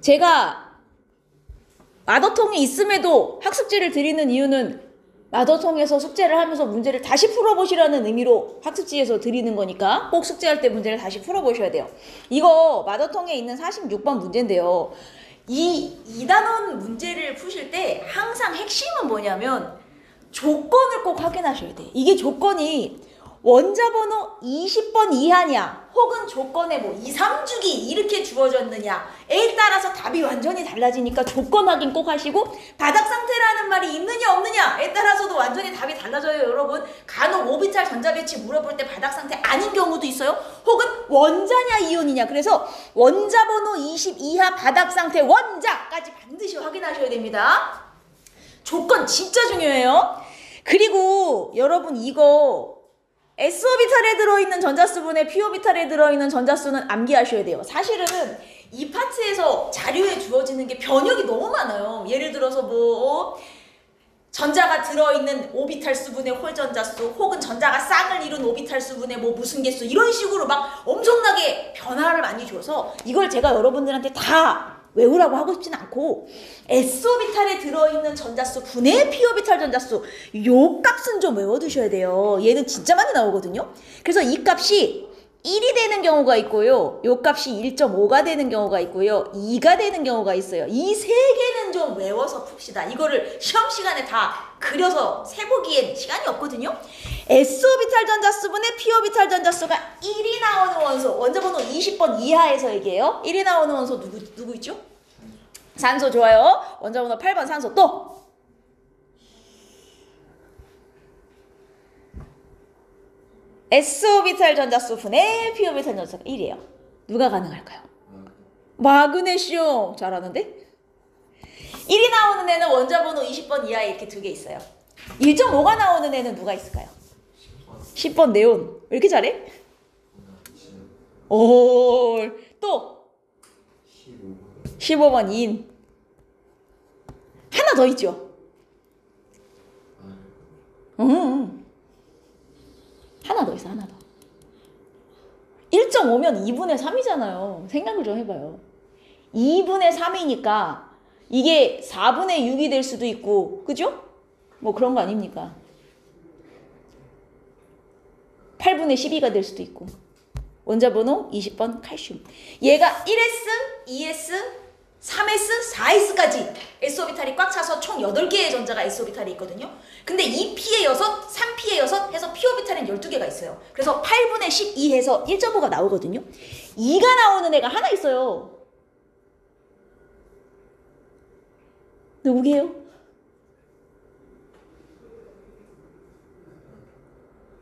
제가 마더통이 있음에도 학습지를 드리는 이유는 마더통에서 숙제를 하면서 문제를 다시 풀어보시라는 의미로 학습지에서 드리는 거니까 꼭 숙제할 때 문제를 다시 풀어보셔야 돼요. 이거 마더통에 있는 46번 문제인데요. 이 2단원 문제를 푸실 때 항상 핵심은 뭐냐면 조건을 꼭 확인하셔야 돼. 이게 조건이 원자번호 20번 이하냐 혹은 조건에 뭐 2, 3주기 이렇게 주어졌느냐에 따라서 답이 완전히 달라지니까 조건 확인 꼭 하시고 바닥 상태라는 말이 있느냐 없느냐에 따라서도 완전히 답이 달라져요. 여러분 간혹 오비탈 전자배치 물어볼 때 바닥 상태 아닌 경우도 있어요. 혹은 원자냐 이온이냐. 그래서 원자번호 20 이하 바닥 상태 원자까지 반드시 확인하셔야 됩니다. 조건 진짜 중요해요. 그리고 여러분 이거 S오비탈에 들어있는 전자수분에 P오비탈에 들어있는 전자수는 암기하셔야 돼요. 사실은 이 파트에서 자료에 주어지는 게 변형이 너무 많아요. 예를 들어서 뭐 전자가 들어있는 오비탈 수분의 홀전자수 혹은 전자가 쌍을 이룬 오비탈 수분의 뭐 무슨 개수 이런 식으로 막 엄청나게 변화를 많이 줘서 이걸 제가 여러분들한테 다 외우라고 하고 싶진 않고 S오비탈에 들어있는 전자수 분의 P오비탈 전자수 요 값은 좀 외워두셔야 돼요. 얘는 진짜 많이 나오거든요. 그래서 이 값이 1이 되는 경우가 있고요. 요 값이 1.5가 되는 경우가 있고요. 2가 되는 경우가 있어요. 이 세 개는 좀 외워서 풉시다. 이거를 시험 시간에 다 그려서 세보기엔 시간이 없거든요. S오비탈 전자수분의 P오비탈 전자수가 1이 나오는 원소, 원자번호 20번 이하에서 얘기해요. 1이 나오는 원소 누구 있죠? 산소. 좋아요. 원자번호 8번 산소. 또 S오비탈 전자수 분의 P오비탈 전자수가 1이에요. 누가 가능할까요? 마그네슘. 잘하는데? 1이 나오는 애는 원자번호 20번 이하에 이렇게 두 개 있어요. 1.5가 나오는 애는 누가 있을까요? 10번 네온. 왜 이렇게 잘해? 오, 또 15번 인. 하나 더 있죠? 하나 더 있어, 하나 더. 1.5면 2분의 3이잖아요. 생각을 좀 해봐요. 2분의 3이니까 이게 4분의 6이 될 수도 있고, 그죠? 뭐 그런 거 아닙니까? 8분의 12가 될 수도 있고. 원자번호 20번 칼슘. 얘가 1s, 2s, 3s, 4s까지 S오비탈이 꽉 차서 총 8개의 전자가 S오비탈이 있거든요. 근데 2p에 6, 3p에 6 해서 P오비탈은 12개가 있어요. 그래서 8분의 12 해서 1.5가 나오거든요. 2가 나오는 애가 하나 있어요. 누구게요?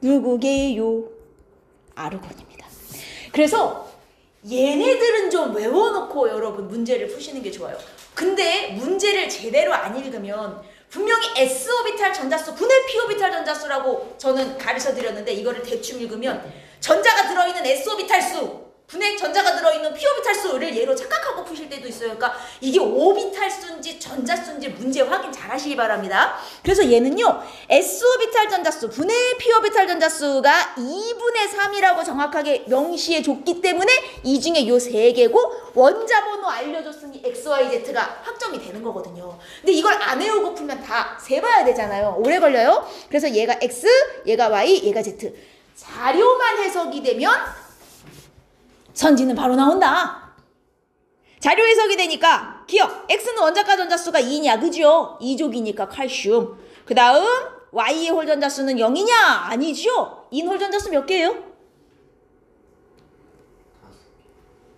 누구게요? 아르곤입니다. 그래서 얘네들은 좀 외워놓고 여러분 문제를 푸시는 게 좋아요. 근데 문제를 제대로 안 읽으면 분명히 S오비탈 전자수 분의 P오비탈 전자수라고 저는 가르쳐 드렸는데 이거를 대충 읽으면 전자가 들어있는 S오비탈 수 분의 전자가 들어있는 P오비탈 수를 얘로 착각하고 푸실 때도 있어요. 그러니까 이게 오비탈 수인지 전자수인지 문제 확인 잘 하시기 바랍니다. 그래서 얘는요. S오비탈 전자수 분의 P오비탈 전자수가 2분의 3이라고 정확하게 명시해 줬기 때문에 이 중에 요 3개고 원자번호 알려줬으니 XYZ가 확정이 되는 거거든요. 근데 이걸 안 외우고 풀면 다 세봐야 되잖아요. 오래 걸려요. 그래서 얘가 X, 얘가 Y, 얘가 Z. 자료만 해석이 되면 선지는 바로 나온다. 자료 해석이 되니까 기억. X는 원자가 전자수가 2냐 그죠? 2족이니까 칼슘. 그 다음 Y의 홀전자수는 0이냐? 아니죠? 인 홀전자수 몇 개예요?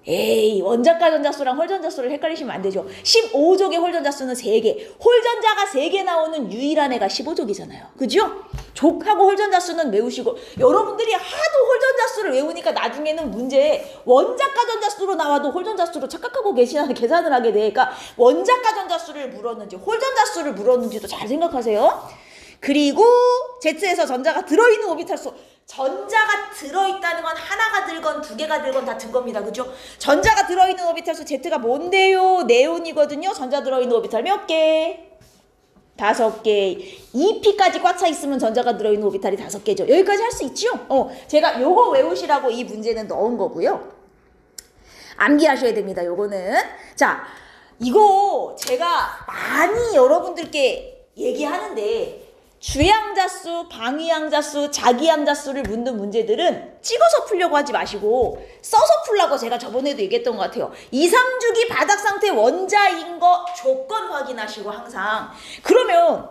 에이 원자가 전자수랑 홀전자수를 헷갈리시면 안 되죠. 15족의 홀전자수는 3개. 홀전자가 3개 나오는 유일한 애가 15족이잖아요. 그죠? 족하고 홀전자수는 외우시고 여러분들이 하도 홀전자수를 외우니까 나중에는 문제에 원자가 전자수로 나와도 홀전자수로 착각하고 계산을 하게 되니까 원자가 전자수를 물었는지 홀전자수를 물었는지도 잘 생각하세요. 그리고 Z에서 전자가 들어있는 오비탈수. 전자가 들어있다는 건 하나가 들건 2개가 들건 다 든 겁니다. 그죠? 전자가 들어있는 오비탈수 Z가 뭔데요? 네온이거든요. 전자 들어있는 오비탈 몇 개? 5개. 2p까지 꽉 차 있으면 전자가 들어있는 오비탈이 5개죠. 여기까지 할 수 있죠? 제가 요거 외우시라고 이 문제는 넣은 거고요. 암기하셔야 됩니다. 요거는. 자, 이거 제가 많이 여러분들께 얘기하는데 주양자수, 방위양자수, 자기양자수를 묻는 문제들은 찍어서 풀려고 하지 마시고 써서 풀라고 제가 저번에도 얘기했던 것 같아요. 2, 3주기 바닥 상태 원자인 거 조건 확인하시고 항상. 그러면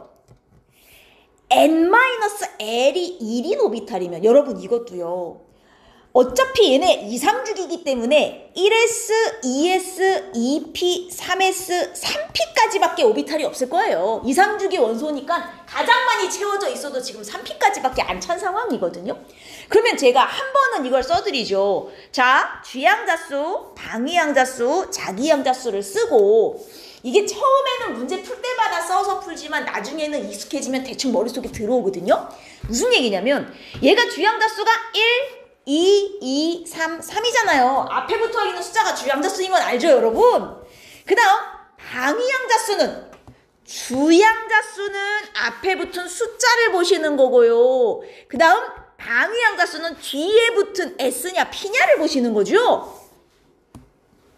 n-l이 1인 오비탈이면 여러분 이것도요. 어차피 얘네 2, 3주기이기 때문에 1s, 2s, 2p, 3s, 3p까지밖에 오비탈이 없을 거예요. 2, 3주기 원소니까 가장 많이 채워져 있어도 지금 3p까지밖에 안 찬 상황이거든요. 그러면 제가 한 번은 이걸 써드리죠. 자, 주양자수, 방위양자수, 자기양자수를 쓰고 이게 처음에는 문제 풀 때마다 써서 풀지만 나중에는 익숙해지면 대충 머릿속에 들어오거든요. 무슨 얘기냐면 얘가 주양자수가 1, 2, 2, 3, 3이잖아요. 앞에 붙어 있는 숫자가 주양자수인 건 알죠, 여러분? 그 다음 방위양자수는 주양자수는 앞에 붙은 숫자를 보시는 거고요. 그 다음 방위양자수는 뒤에 붙은 S냐 P냐를 보시는 거죠.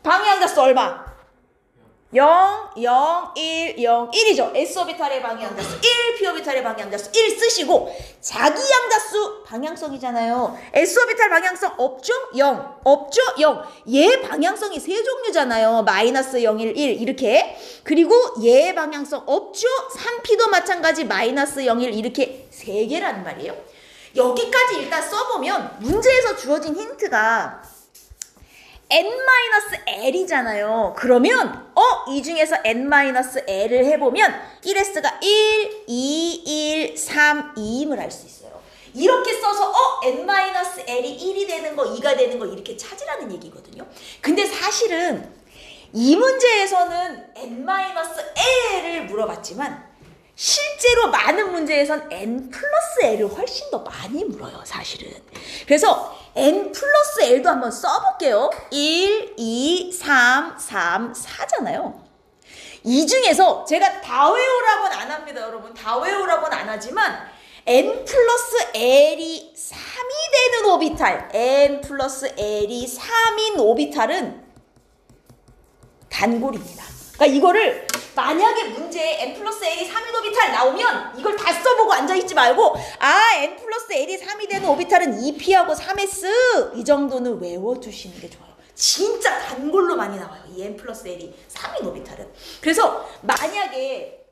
방위양자수 얼마? 0, 0, 1, 0, 1이죠. S오비탈의 방향자수 1, P오비탈의 방향자수 1 쓰시고 자기양자수 방향성이잖아요. S오비탈 방향성 없죠? 0. 없죠? 0. 얘 방향성이 세 종류잖아요. 마이너스 0, 1, 1 이렇게. 그리고 얘 방향성 없죠? 3P도 마찬가지 마이너스 0, 1 이렇게 세 개라는 말이에요. 여기까지 일단 써보면 문제에서 주어진 힌트가 n-l이잖아요. 그러면 이 중에서 n-l을 해보면 1s가 1, 2, 1, 3, 2임을 알 수 있어요. 이렇게 써서 n-l이 1이 되는 거, 2가 되는 거 이렇게 찾으라는 얘기거든요. 근데 사실은 이 문제에서는 n-l을 물어봤지만 실제로 많은 문제에선 n 플러스 l을 훨씬 더 많이 물어요, 사실은. 그래서 n 플러스 l도 한번 써볼게요. 1, 2, 3, 3, 4잖아요. 이 중에서 제가 다 외우라고는 안 합니다, 여러분. 다 외우라고는 안 하지만 n 플러스 l이 3이 되는 오비탈, n 플러스 l이 3인 오비탈은 단골입니다. 그러니까 이거를 만약에 문제에 n 플러스 l이 3인 오비탈 나오면 이걸 다 써보고 앉아있지 말고 n 플러스 l이 3이 되는 오비탈은 2p하고 3s 이 정도는 외워두시는 게 좋아요. 진짜 단골로 많이 나와요. 이 n 플러스 l이 3인 오비탈은. 그래서 만약에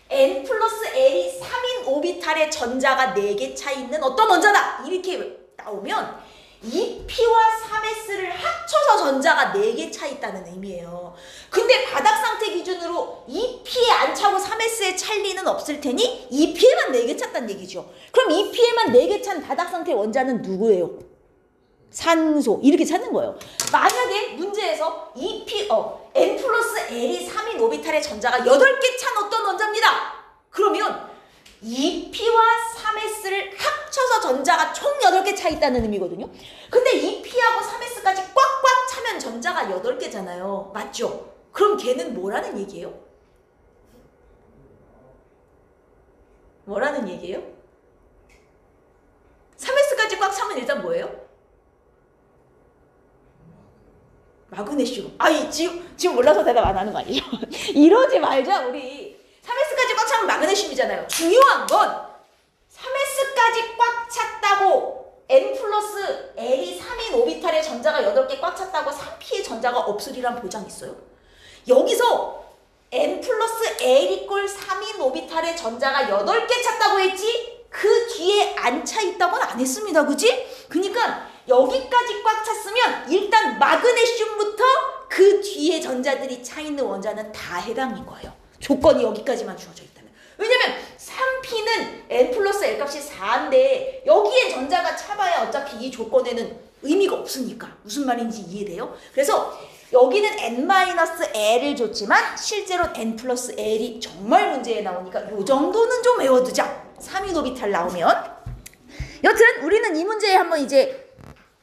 n 플러스 l이 3인 오비탈의 전자가 4개 차 있는 어떤 원자다 이렇게 나오면 2p와 3s를 합쳐서 전자가 4개 차 있다는 의미예요. 근데 바닥 상태 기준으로 2p에 안 차고 3s에 찰 리는 없을 테니 2p에만 4개 찼다는 얘기죠. 그럼 2p에만 4개 찬 바닥 상태 원자는 누구예요? 산소. 이렇게 찾는 거예요. 만약에 문제에서 n 플러스 l이 3인 오비탈의 전자가 8개 찬 어떤 원자입니다. 그러면 2p와 3s를 합쳐서 전자가 총 8개 차 있다는 의미거든요. 근데 2p하고 3s까지 꽉꽉 차면 전자가 8개잖아요. 맞죠? 그럼 걔는 뭐라는 얘기예요? 뭐라는 얘기예요? 3s까지 꽉 차면 일단 뭐예요? 마그네슘. 지금 몰라서 대답 안 하는 거 아니죠? 이러지 말자, 우리. 3s까지 꽉 차면 마그네슘이잖아요. 중요한 건 3s까지 꽉 찼다고 n 플러스 l이 3인 오비탈의 전자가 8개 꽉 찼다고 3p의 전자가 없으리란 보장 있어요? 여기서 n 플러스 l 꼴 3인 오비탈의 전자가 8개 찼다고 했지 그 뒤에 안 차 있다고는 안 했습니다. 그치? 그러니까 여기까지 꽉 찼으면 일단 마그네슘부터 그 뒤에 전자들이 차 있는 원자는 다 해당인 거예요. 조건이 여기까지만 주어져 있다면. 왜냐면 3p는 n 플러스 l 값이 4인데 여기에 전자가 차봐야 어차피 이 조건에는 의미가 없으니까. 무슨 말인지 이해돼요? 그래서 여기는 n-l을 줬지만 실제로 n 플러스 l이 정말 문제에 나오니까 이 정도는 좀 외워두자. 3인 오비탈 나오면. 여튼 우리는 이 문제 한번 이제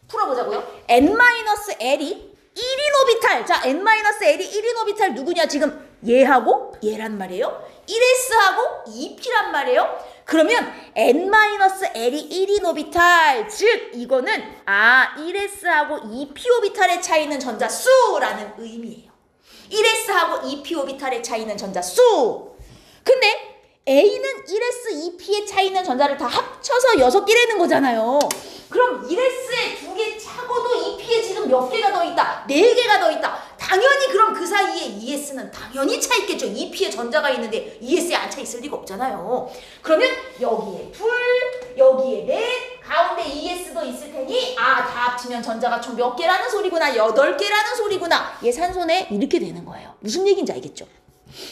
풀어보자고요. n-l이 1인 오비탈. 자, n-l이 1인 오비탈 누구냐? 지금 얘하고 얘란 말이에요. 1s하고 2p란 말이에요. 그러면 n-l이 1인 오비탈. 즉 이거는 1s하고 2p 오비탈의 차이는 전자 수라는 의미예요. 1s ES하고 EP 오비탈의 차이는 전자수. 근데 A는 1s, 2p의 차이는 전자를 다 합쳐서 6개라는 거잖아요. 그럼 1s에 2개 차고도 2p에 지금 몇 개가 더 있다? 4개가 더 있다. 당연히 그럼 그 사이에 ES는 당연히 차 있겠죠. 2p에 전자가 있는데 ES에 안 차 있을 리가 없잖아요. 그러면 여기에 2, 여기에 4, 가운데 ES도 있을 테니 다 합치면 전자가 총 몇 개라는 소리구나. 8개라는 소리구나. 얘 산소네. 이렇게 되는 거예요. 무슨 얘기인지 알겠죠?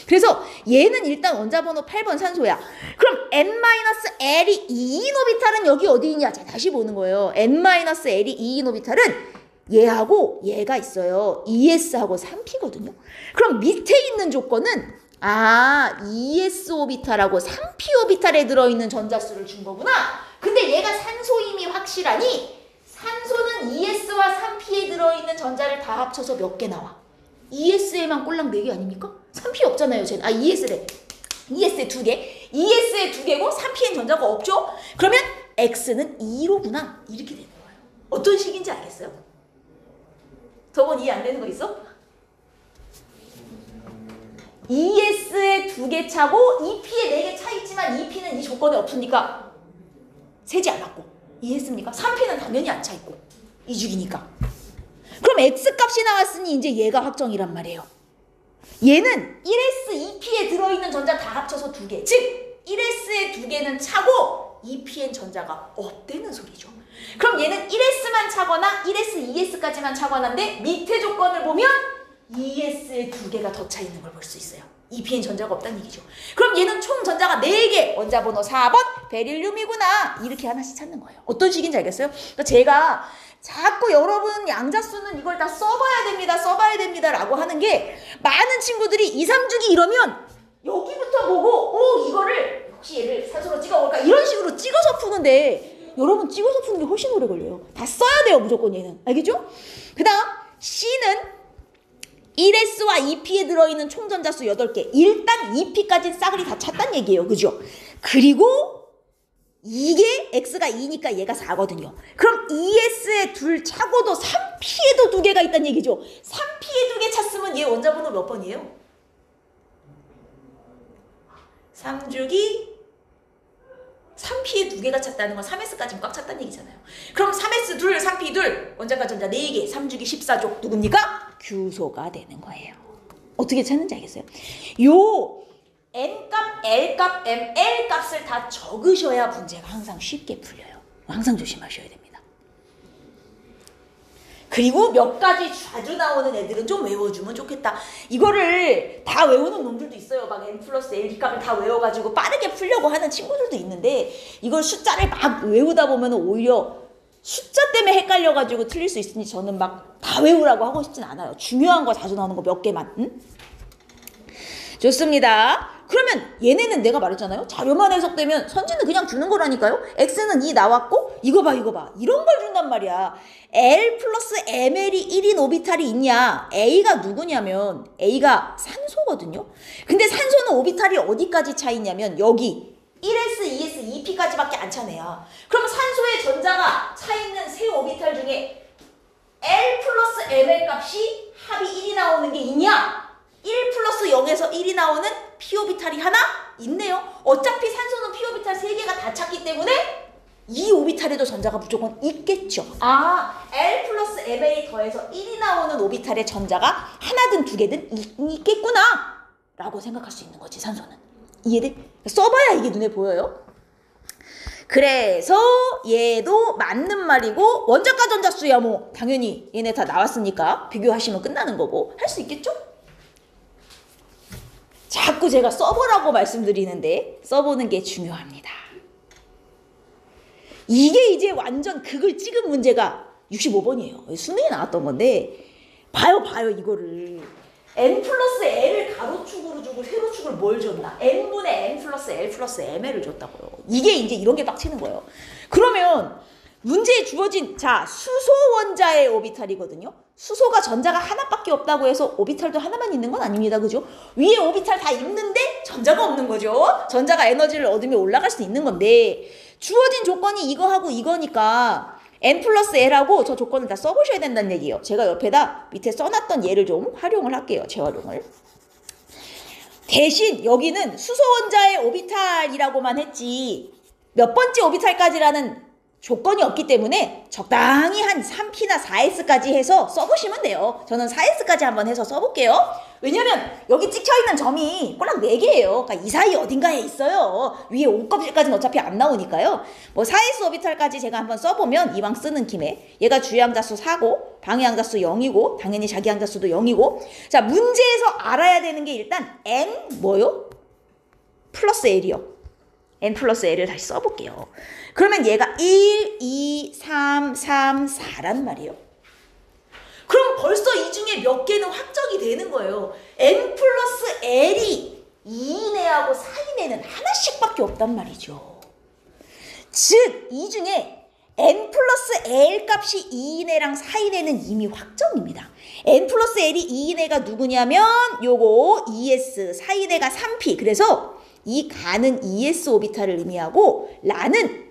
그래서 얘는 일단 원자번호 8번 산소야. 그럼 N-L이 2인 오비탈은 여기 어디 있냐? 자, 다시 보는 거예요. N-L이 2인 오비탈은 얘하고 얘가 있어요. ES하고 3p거든요. 그럼 밑에 있는 조건은 ES 오비탈하고 3p 오비탈에 들어있는 전자수를 준 거구나. 근데 얘가 산소임이 확실하니 산소는 ES와 3p에 들어있는 전자를 다 합쳐서 몇 개 나와? ES에만 꼴랑 4개 아닙니까? 3p 없잖아요. 쟤는. ES래. ES에 2개. ES에 2개고 3p엔 전자가 없죠? 그러면 X는 2로구나. 이렇게 되는 거예요. 어떤 식인지 알겠어요? 저건 이해 안 되는 거 있어? ES에 2개 차고 2p에 4개 차 있지만 2p는 이 조건에 없으니까 세지 않았고. 이해했습니까? 3p는 당연히 안 차 있고. 이주기니까. 그럼 X값이 나왔으니 이제 얘가 확정이란 말이에요. 얘는 1s, 2p에 들어있는 전자 다 합쳐서 2개. 즉 1s에 2개는 차고 2p엔 전자가 없다는 소리죠. 그럼 얘는 1s만 차거나 1s, 2s까지만 차거나인데 밑에 조건을 보면 2s에 2개가 더 차 있는 걸 볼 수 있어요. 2p엔 전자가 없다는 얘기죠. 그럼 얘는 총 전자가 4개. 원자번호 4번 베릴륨이구나. 이렇게 하나씩 찾는 거예요. 어떤 식인지 알겠어요? 그러니까 제가 자꾸 여러분 양자수는 이걸 다 써봐야 됩니다. 써봐야 됩니다. 라고 하는 게 많은 친구들이 2, 3주기 이러면 여기부터 보고 이거를 혹시 얘를 산소로 찍어볼까? 이런 식으로 찍어서 푸는데 여러분 찍어서 푸는 게 훨씬 오래 걸려요. 다 써야 돼요. 무조건 얘는. 알겠죠? 그 다음 C는 1s와 2p에 들어있는 총전자수 8개. 일단 2p까지 싸그리 다 찼단 얘기예요. 그죠? 그리고 이게 x가 2니까 얘가 4거든요. 그럼 2s에 2 차고도 3p에도 2개가 있다는 얘기죠. 3p에 2개 찼으면 얘 원자번호 몇 번이에요? 3주기 3p에 2개가 찼다는 건 3s까지는 꽉 찼다는 얘기잖아요. 그럼 3s 2, 3p 2 원자가 전자 4개 3주기 14족 누굽니까? 규소가 되는 거예요. 어떻게 찾는지 알겠어요? 요 N값, L값, ML값을 다 적으셔야 문제가 항상 쉽게 풀려요. 항상 조심하셔야 됩니다. 그리고 몇 가지 자주 나오는 애들은 좀 외워주면 좋겠다. 이거를 다 외우는 놈들도 있어요. 막 N 플러스 L 값을 다 외워가지고 빠르게 풀려고 하는 친구들도 있는데 이걸 숫자를 막 외우다 보면 오히려 숫자 때문에 헷갈려가지고 틀릴 수 있으니 저는 막 다 외우라고 하고 싶진 않아요. 중요한 거 자주 나오는 거 몇 개만. 응? 좋습니다. 그러면 얘네는 내가 말했잖아요. 자료만 해석되면 선지는 그냥 주는 거라니까요. X는 2 나왔고 이거 봐 이거 봐. 이런 걸 준단 말이야. L 플러스 ML이 1인 오비탈이 있냐. A가 누구냐면 A가 산소거든요. 근데 산소는 오비탈이 어디까지 차 있냐면 여기 1s, 2s, 2p까지밖에 안 차네요. 그럼 산소의 전자가 차 있는 세 오비탈 중에 L 플러스 ML 값이 합이 1이 나오는 게 있냐? 1 플러스 0에서 1이 나오는 p오비탈이 하나 있네요. 어차피 산소는 p오비탈 3개가 다 찼기 때문에 이 오비탈에도 전자가 무조건 있겠죠. L 플러스 ML이 더해서 1이 나오는 오비탈의 전자가 하나든 2개든 있겠구나 라고 생각할 수 있는 거지. 산소는. 이해돼? 써봐야 이게 눈에 보여요. 그래서 얘도 맞는 말이고 원자과 전자수야 뭐 당연히 얘네 다 나왔으니까 비교하시면 끝나는 거고 할 수 있겠죠? 자꾸 제가 써보라고 말씀드리는데 써보는 게 중요합니다. 이게 이제 완전 극을 찍은 문제가 65번이에요. 수능에 나왔던 건데 봐요 이거를. n 플러스 l을 가로축으로 주고 세로축을 뭘 줬나? n분의 n 플러스 l 플러스 ml을 줬다고요. 이게 이제 이런 게 빡치는 거예요. 그러면 문제에 주어진 자 수소 원자의 오비탈이거든요. 수소가 전자가 하나밖에 없다고 해서 오비탈도 하나만 있는 건 아닙니다. 그죠? 위에 오비탈 다 있는데 전자가 없는 거죠. 전자가 에너지를 얻으면 올라갈 수 있는 건데 주어진 조건이 이거하고 이거니까 n 플러스 l하고 저 조건을 다 써보셔야 된다는 얘기예요. 제가 옆에다 밑에 써놨던 예를 좀 활용을 할게요. 재활용을. 대신 여기는 수소 원자의 오비탈이라고만 했지 몇 번째 오비탈까지라는 조건이 없기 때문에 적당히 한 3p나 4s까지 해서 써보시면 돼요. 저는 4s까지 한번 해서 써볼게요. 왜냐면 여기 찍혀있는 점이 꼴랑 4개예요. 그러니까 이 사이 어딘가에 있어요. 위에 5껍질까지는 어차피 안 나오니까요. 뭐 4s 오비탈까지 제가 한번 써보면 이왕 쓰는 김에 얘가 주양자수 4고 방해양자수 0이고 당연히 자기양자수도 0이고 자 문제에서 알아야 되는 게 일단 n 뭐요? 플러스 l이요. n 플러스 l을 다시 써볼게요. 그러면 얘가 1, 2, 3, 4란 말이에요. 그럼 벌써 이 중에 몇 개는 확정이 되는 거예요. n 플러스 l이 2인애하고 4인애는 하나씩밖에 없단 말이죠. 즉, 이 중에 n 플러스 l 값이 2인애랑 4인애는 이미 확정입니다. n 플러스 l이 2인애가 누구냐면 요거 2s, 4인애가 3p. 그래서 이 가는 2s 오비탈을 의미하고 라는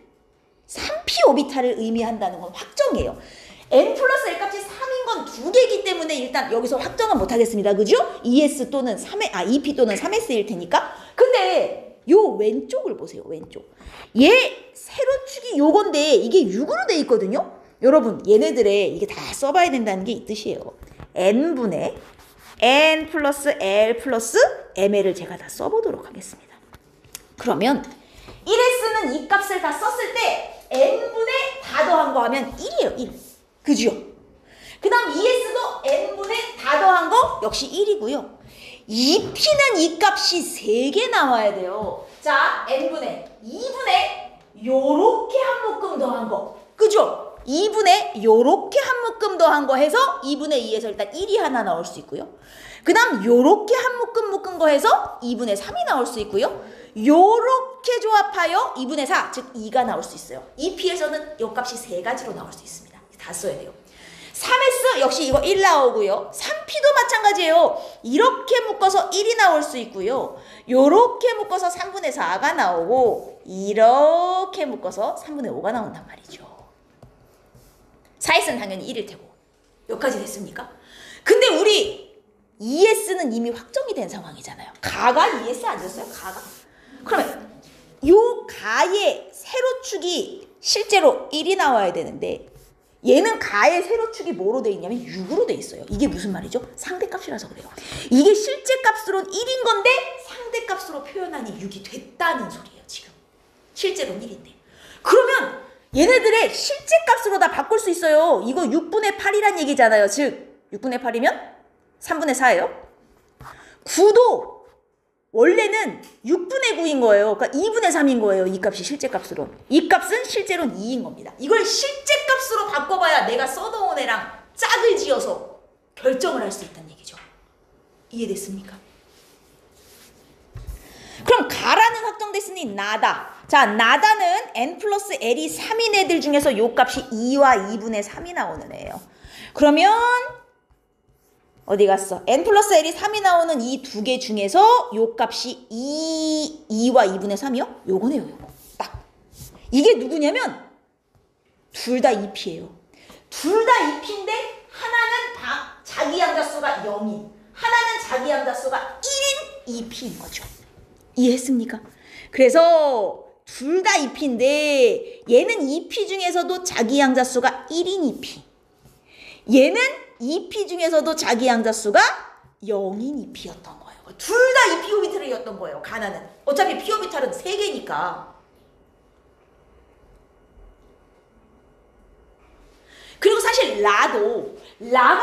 3p 오비탈을 의미한다는 건 확정이에요. n 플러스 l 값이 3인 건 2개이기 때문에 일단 여기서 확정은 못하겠습니다. 그죠? 2s 또는 2p 또는 3s일 테니까. 근데 요 왼쪽을 보세요. 왼쪽. 얘 세로축이 요건데 이게 6으로 돼 있거든요. 여러분 얘네들의 이게 다 써봐야 된다는 게 이 뜻이에요. n분의 n 플러스 l 플러스 ml을 제가 다 써보도록 하겠습니다. 그러면 1s는 이 값을 다 썼을 때 n분의 다 더한 거 하면 1이에요. 1. 그죠? 그 다음 2s도 n분의 다 더한 거 역시 1이고요. 2p는 이 값이 3개 나와야 돼요. 자, n분의 2분의 요렇게 한 묶음 더한 거. 그죠? 2분의 요렇게 한 묶음 더한 거 해서 2분의 2에서 일단 1이 하나 나올 수 있고요. 그 다음 요렇게 한 묶은 거 해서 2분의 3이 나올 수 있고요. 요렇게 조합하여 2분의 4, 즉 2가 나올 수 있어요. 2p에서는 요 값이 3가지로 나올 수 있습니다. 다 써야 돼요. 3s 역시 이거 1 나오고요. 3p도 마찬가지예요. 이렇게 묶어서 1이 나올 수 있고요. 요렇게 묶어서 3분의 4가 나오고 이렇게 묶어서 3분의 5가 나온단 말이죠. 4s는 당연히 1일 테고. 여기까지 됐습니까? 근데 우리 2s는 이미 확정이 된 상황이잖아요. 가가 2s 아니었어요? 가가. 그러면 요 가의 세로축이 실제로 1이 나와야 되는데 얘는 가의 세로축이 뭐로 돼 있냐면 6으로 돼 있어요. 이게 무슨 말이죠? 상대값이라서 그래요. 이게 실제 값으로는 1인 건데 상대값으로 표현하니 6이 됐다는 소리예요. 지금. 실제로는 1인데. 그러면 얘네들의 실제 값으로 다 바꿀 수 있어요. 이거 6분의 8이란 얘기잖아요. 즉 6분의 8이면 3분의 4예요. 9도 원래는 6분의 9인 거예요. 그러니까 2분의 3인 거예요. 이 값이 실제 값으로. 이 값은 실제로는 2인 겁니다. 이걸 실제 값으로 바꿔봐야 내가 써놓은 애랑 짝을 지어서 결정을 할 수 있다는 얘기죠. 이해됐습니까? 그럼 가라는 확정됐으니 나다. 자, 나다는 n 플러스 l이 3인 애들 중에서 요 값이 2와 2분의 3이 나오는 애예요. 그러면 어디 갔어? n 플러스 l이 3이 나오는 이 두 개 중에서 요 값이 2와 2분의 3이요? 요거네요, 요거. 딱. 이게 누구냐면 둘 다 2p예요. 둘 다 2p인데 하나는 자기 양자수가 0인, 하나는 자기 양자수가 1인 2p인 거죠. 이해했습니까? 그래서 둘 다 2p인데 얘는 2p 중에서도 자기 양자수가 1인 2p. 얘는 2p 중에서도 자기 양자수가 0인 2p였던 거예요. 둘 다 2p 오비탈이었던 거예요. 가나는. 어차피 p 오비탈은 3개니까. 그리고 사실 라도 라가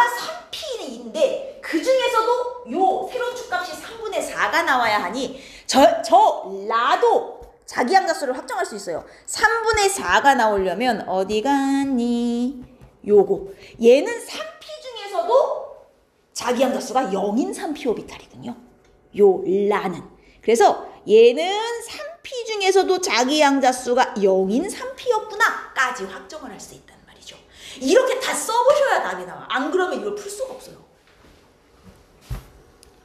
3p인데 그 중에서도 요 세로축 값이 3분의 4가 나와야 하니 저 라도 자기 양자수를 확정할 수 있어요. 3분의 4가 나오려면 어디 갔니? 요거. 얘는 3p 중에서도 자기 양자수가 0인 3p 오비탈이거든요. 요 라는. 그래서 얘는 3p 중에서도 자기 양자수가 0인 3p였구나 까지 확정을 할 수 있다는 말이죠. 이렇게 다 써보셔야 답이 나와. 안 그러면 이걸 풀 수가 없어요.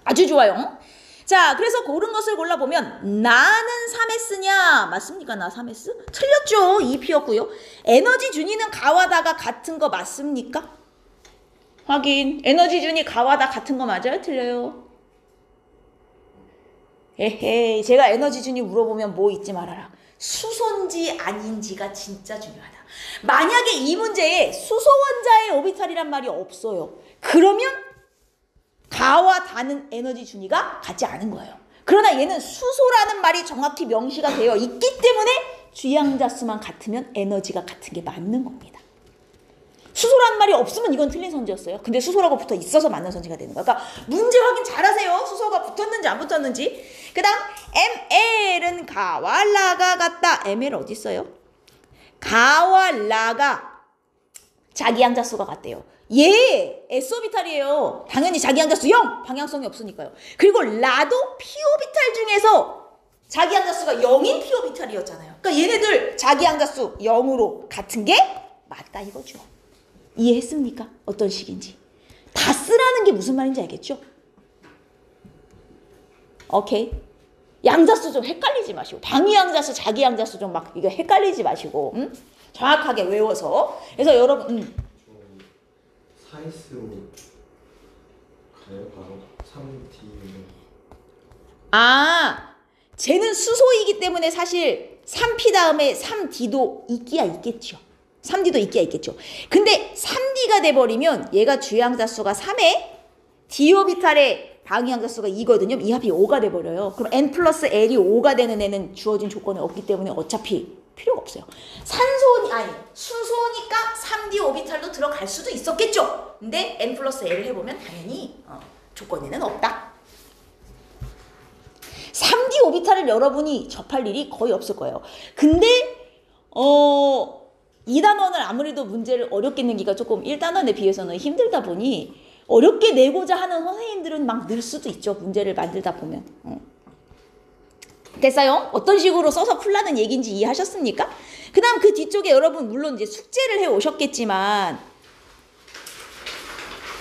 아주 좋아요. 자, 그래서 고른 것을 골라보면 나는 3s냐? 맞습니까? 나 3s? 틀렸죠. 2p였고요. 에너지 준위는 가와 다가 같은 거 맞습니까? 확인. 에너지 준위 가와 다 같은 거 맞아요? 틀려요? 에헤이, 제가 에너지 준위 물어보면 뭐 잊지 말아라. 수소인지 아닌지가 진짜 중요하다. 만약에 이 문제에 수소 원자의 오비탈이란 말이 없어요. 그러면 가와 다는 에너지 준위가 같지 않은 거예요. 그러나 얘는 수소라는 말이 정확히 명시가 되어 있기 때문에 주양자 수만 같으면 에너지가 같은 게 맞는 겁니다. 수소라는 말이 없으면 이건 틀린 선지였어요. 근데 수소라고 붙어 있어서 맞는 선지가 되는 거야. 그러니까 문제 확인 잘하세요. 수소가 붙었는지 안 붙었는지. 그 다음 ML은 가와 라가 같다. ML 어디 있어요? 가와 라가 자기양자 수가 같대요. 얘 S오비탈이에요. 당연히 자기양자 수 0! 방향성이 없으니까요. 그리고 라도 P오비탈 중에서 자기양자 수가 0인 P오비탈이었잖아요. 그러니까 얘네들 자기양자 수 0으로 같은 게 맞다 이거죠. 이해했습니까? 어떤 식인지. 다 쓰라는 게 무슨 말인지 알겠죠? 오케이. 양자수 좀 헷갈리지 마시고 방위양자수, 자기양자수 좀 막 이거 헷갈리지 마시고 정확하게 외워서. 그래서 여러분 4S로 가요? 바로 3D. 아, 쟤는 수소이기 때문에 사실 3P 다음에 3D도 있기야 있겠죠. 3D도 있기야 있겠죠. 근데 3D가 돼버리면 얘가 주양자수가 3에 D오비탈의 방위양자수가 2거든요. 이 합이 5가 돼버려요. 그럼 N 플러스 L이 5가 되는 애는 주어진 조건이 없기 때문에 어차피 필요가 없어요. 수소니까 3D 오비탈도 들어갈 수도 있었겠죠. 근데 N 플러스 L을 해보면 당연히 조건에는 없다. 3D 오비탈을 여러분이 접할 일이 거의 없을 거예요. 근데 이 단원을 아무래도 문제를 어렵게 내기가 조금 1단원에 비해서는 힘들다 보니 어렵게 내고자 하는 선생님들은 막 늘 수도 있죠. 문제를 만들다 보면. 됐어요? 어떤 식으로 써서 풀라는 얘기인지 이해하셨습니까? 그 다음 그 뒤쪽에 여러분 물론 이제 숙제를 해 오셨겠지만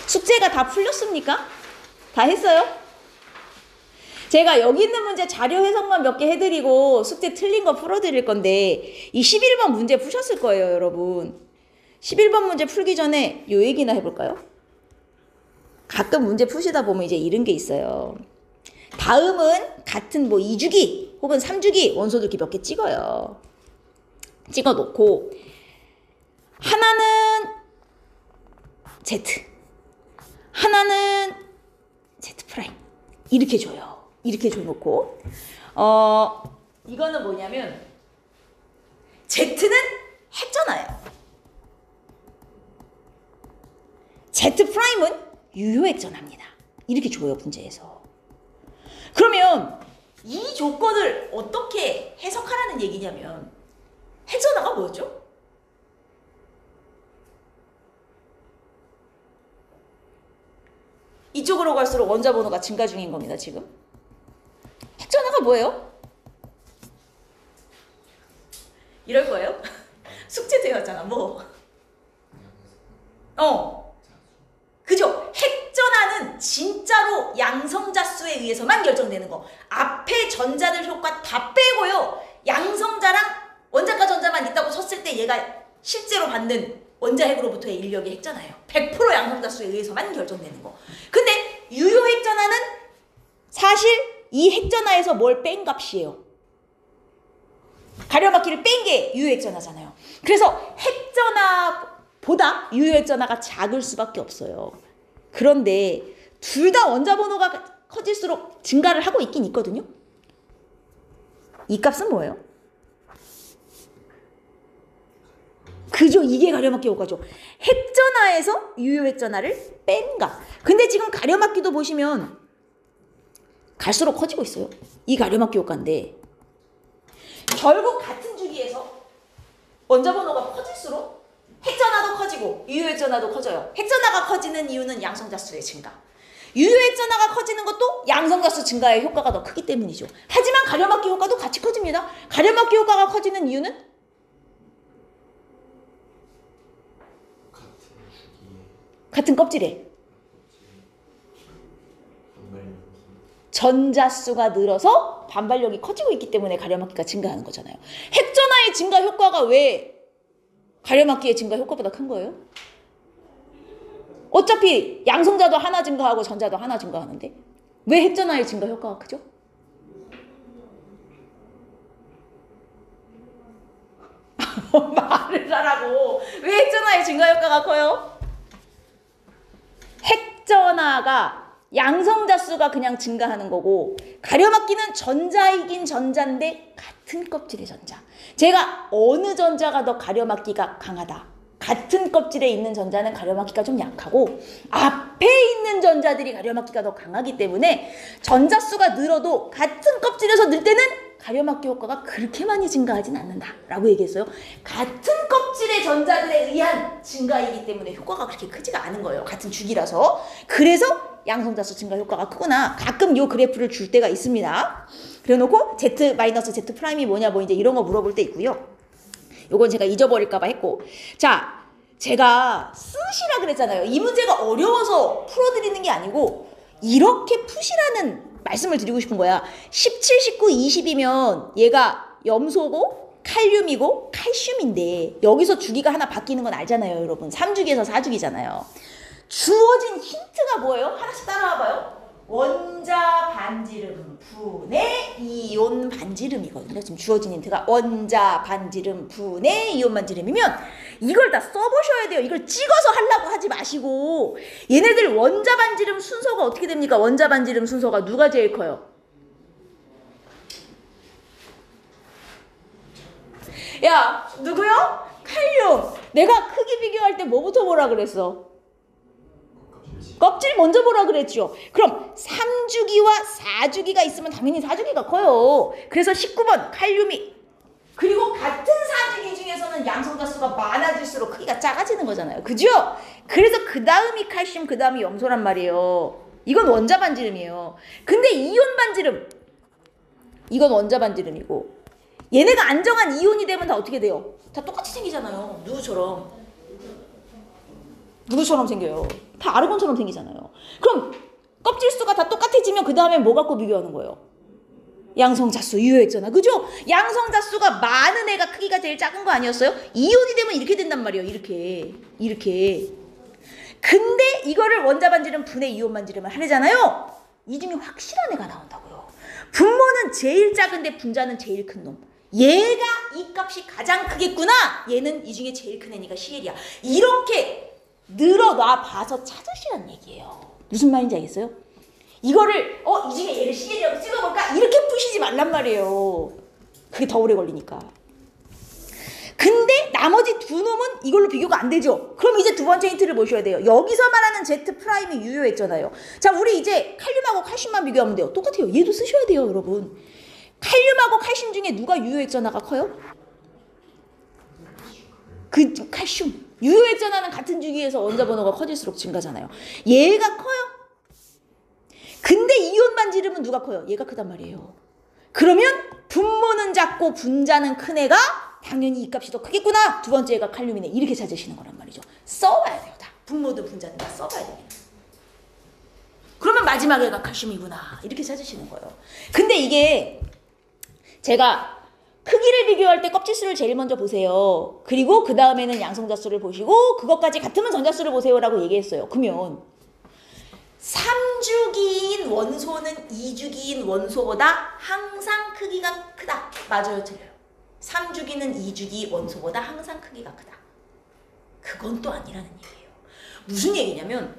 숙제가 다 풀렸습니까? 다 했어요? 제가 여기 있는 문제 자료 해석만 몇 개 해드리고 숙제 틀린 거 풀어드릴 건데 이 11번 문제 푸셨을 거예요, 여러분. 11번 문제 풀기 전에 요 얘기나 해볼까요? 가끔 문제 푸시다 보면 이제 이런 게 있어요. 다음은 같은 뭐 2주기 혹은 3주기 원소들 이렇게 몇 개 찍어요. 찍어 놓고 하나는 Z, 하나는 Z 프라임 이렇게 줘요. 이렇게 줘놓고 이거는 뭐냐면 Z는 핵전화예요. Z 프라임은 유효핵전화입니다. 이렇게 줘요, 문제에서. 그러면 이 조건을 어떻게 해석하라는 얘기냐면 핵전화가 뭐였죠? 이쪽으로 갈수록 원자 번호가 증가 중인 겁니다, 지금. 핵전화가 뭐예요? 이럴 거예요? 숙제 되었잖아, 뭐. 그죠? 핵전화는 진짜로 양성자수에 의해서만 결정되는 거. 앞에 전자들 효과 다 빼고요. 양성자랑 원자과 전자만 있다고 쳤을 때 얘가 실제로 받는 원자핵으로부터의 인력이 핵전화예요. 100% 양성자수에 의해서만 결정되는 거. 근데 유효핵전화는 사실 이 핵전화에서 뭘 뺀 값이에요. 가려막기를 뺀 게 유효핵전화잖아요. 그래서 핵전화보다 유효핵전화가 작을 수밖에 없어요. 그런데 둘 다 원자 번호가 커질수록 증가를 하고 있긴 있거든요. 이 값은 뭐예요? 그죠? 이게 가려막기 효과죠. 핵전화에서 유효핵전화를 뺀 값. 근데 지금 가려막기도 보시면 갈수록 커지고 있어요. 이 가려막기 효과인데 결국 같은 주기에서 원자 번호가 커질수록 핵전화도 커지고 유효핵전화도 커져요. 핵전화가 커지는 이유는 양성자수의 증가. 유효핵전화가 커지는 것도 양성자수 증가의 효과가 더 크기 때문이죠. 하지만 가려막기 효과도 같이 커집니다. 가려막기 효과가 커지는 이유는 같은 껍질에 전자수가 늘어서 반발력이 커지고 있기 때문에 가려막기가 증가하는 거잖아요. 핵전화의 증가 효과가 왜 가려막기의 증가 효과보다 큰 거예요? 어차피 양성자도 하나 증가하고 전자도 하나 증가하는데 왜 핵전화의 증가 효과가 크죠? 말을 하라고. 왜 핵전화의 증가 효과가 커요? 핵전화가 양성자 수가 그냥 증가하는 거고 가려막기는 전자이긴 전자인데 같은 껍질의 전자. 제가 어느 전자가 더 가려막기가 강하다. 같은 껍질에 있는 전자는 가려막기가 좀 약하고 앞에 있는 전자들이 가려막기가 더 강하기 때문에 전자 수가 늘어도 같은 껍질에서 늘 때는 가려막기 효과가 그렇게 많이 증가하진 않는다라고 얘기했어요. 같은 껍질의 전자들에 의한 증가이기 때문에 효과가 그렇게 크지가 않은 거예요. 같은 주기라서. 그래서 양성자수 증가 효과가 크구나. 가끔 요 그래프를 줄 때가 있습니다. 그래놓고 Z-Z 프라임이 뭐냐 뭐 이제 이런 거 물어볼 때 있고요. 요건 제가 잊어버릴까 봐 했고. 자, 제가 쓰시라 그랬잖아요. 이 문제가 어려워서 풀어드리는 게 아니고 이렇게 푸시라는 말씀을 드리고 싶은 거야. 17, 19, 20이면 얘가 염소고 칼륨이고 칼슘인데 여기서 주기가 하나 바뀌는 건 알잖아요, 여러분. 3주기에서 4주기잖아요. 주어진 힌트가 뭐예요? 하나씩 따라와봐요. 원자 반지름 분의 이온 반지름이거든요. 지금 주어진 힌트가 원자 반지름 분의 이온 반지름이면 이걸 다 써보셔야 돼요. 이걸 찍어서 하려고 하지 마시고. 얘네들 원자 반지름 순서가 어떻게 됩니까? 원자 반지름 순서가 누가 제일 커요? 야, 누구요? 칼륨. 내가 크기 비교할 때 뭐부터 보라 그랬어? 껍질 먼저 보라 그랬죠. 그럼 3주기와 4주기가 있으면 당연히 4주기가 커요. 그래서 19번 칼륨이 그리고 같은 4주기 중에서는 양성자 수가 많아질수록 크기가 작아지는 거잖아요. 그죠? 그래서 그 다음이 칼슘, 그 다음이 염소란 말이에요. 이건 원자 반지름이에요. 근데 이온 반지름 이건 원자 반지름이고 얘네가 안정한 이온이 되면 다 어떻게 돼요? 다 똑같이 생기잖아요. 누구처럼 생겨요. 다 아르곤처럼 생기잖아요. 그럼 껍질 수가 다 똑같아지면 그 다음에 뭐 갖고 비교하는 거예요? 양성자수 유효했잖아. 그죠? 양성자수가 많은 애가 크기가 제일 작은 거 아니었어요? 이온이 되면 이렇게 된단 말이에요. 이렇게. 근데 이거를 원자 반지름 분의 이온 반지름을 하래잖아요. 이 중에 확실한 애가 나온다고요. 분모는 제일 작은데 분자는 제일 큰 놈. 얘가 이 값이 가장 크겠구나. 얘는 이 중에 제일 큰 애니까 CL이야. 이렇게 늘어놔 봐서 찾으시란 얘기예요. 무슨 말인지 알겠어요? 이거를 이 중에 얘를 CL이라고 찍어볼까? 이렇게 푸시지 말란 말이에요. 그게 더 오래 걸리니까. 근데 나머지 두 놈은 이걸로 비교가 안 되죠. 그럼 이제 두 번째 힌트를 보셔야 돼요. 여기서 말하는 Z 프라임이 유효했잖아요. 자, 우리 이제 칼륨하고 칼슘만 비교하면 돼요. 똑같아요. 얘도 쓰셔야 돼요, 여러분. 칼륨하고 칼슘 중에 누가 유효액전화가 커요? 그 칼슘. 유효액전화는 같은 주기에서 원자 번호가 커질수록 증가잖아요. 얘가 커요. 근데 이온 반지름은 누가 커요? 얘가 크단 말이에요. 그러면 분모는 작고 분자는 큰 애가 당연히 이 값이 더 크겠구나. 두 번째 애가 칼륨이네. 이렇게 찾으시는 거란 말이죠. 써봐야 돼요. 다. 분모든 분자든 다 써봐야 됩니다. 그러면 마지막 애가 칼슘이구나. 이렇게 찾으시는 거예요. 근데 이게 제가 크기를 비교할 때 껍질수를 제일 먼저 보세요. 그리고 그 다음에는 양성자수를 보시고 그것까지 같으면 전자수를 보세요라고 얘기했어요. 그러면 3주기인 원소는 2주기인 원소보다 항상 크기가 크다. 맞아요, 틀려요? 3주기는 2주기 원소보다 항상 크기가 크다. 그건 또 아니라는 얘기예요. 무슨 얘기냐면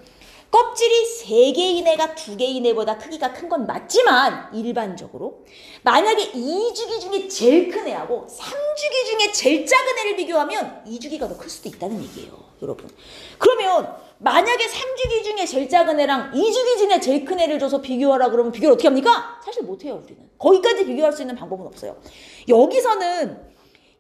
껍질이 3개인 애가 2개인 애보다 크기가 큰 건 맞지만 일반적으로 만약에 2주기 중에 제일 큰 애하고 3주기 중에 제일 작은 애를 비교하면 2주기가 더 클 수도 있다는 얘기예요, 여러분. 그러면 만약에 3주기 중에 제일 작은 애랑 2주기 중에 제일 큰 애를 줘서 비교하라 그러면 비교를 어떻게 합니까? 사실 못해요, 우리는. 거기까지 비교할 수 있는 방법은 없어요. 여기서는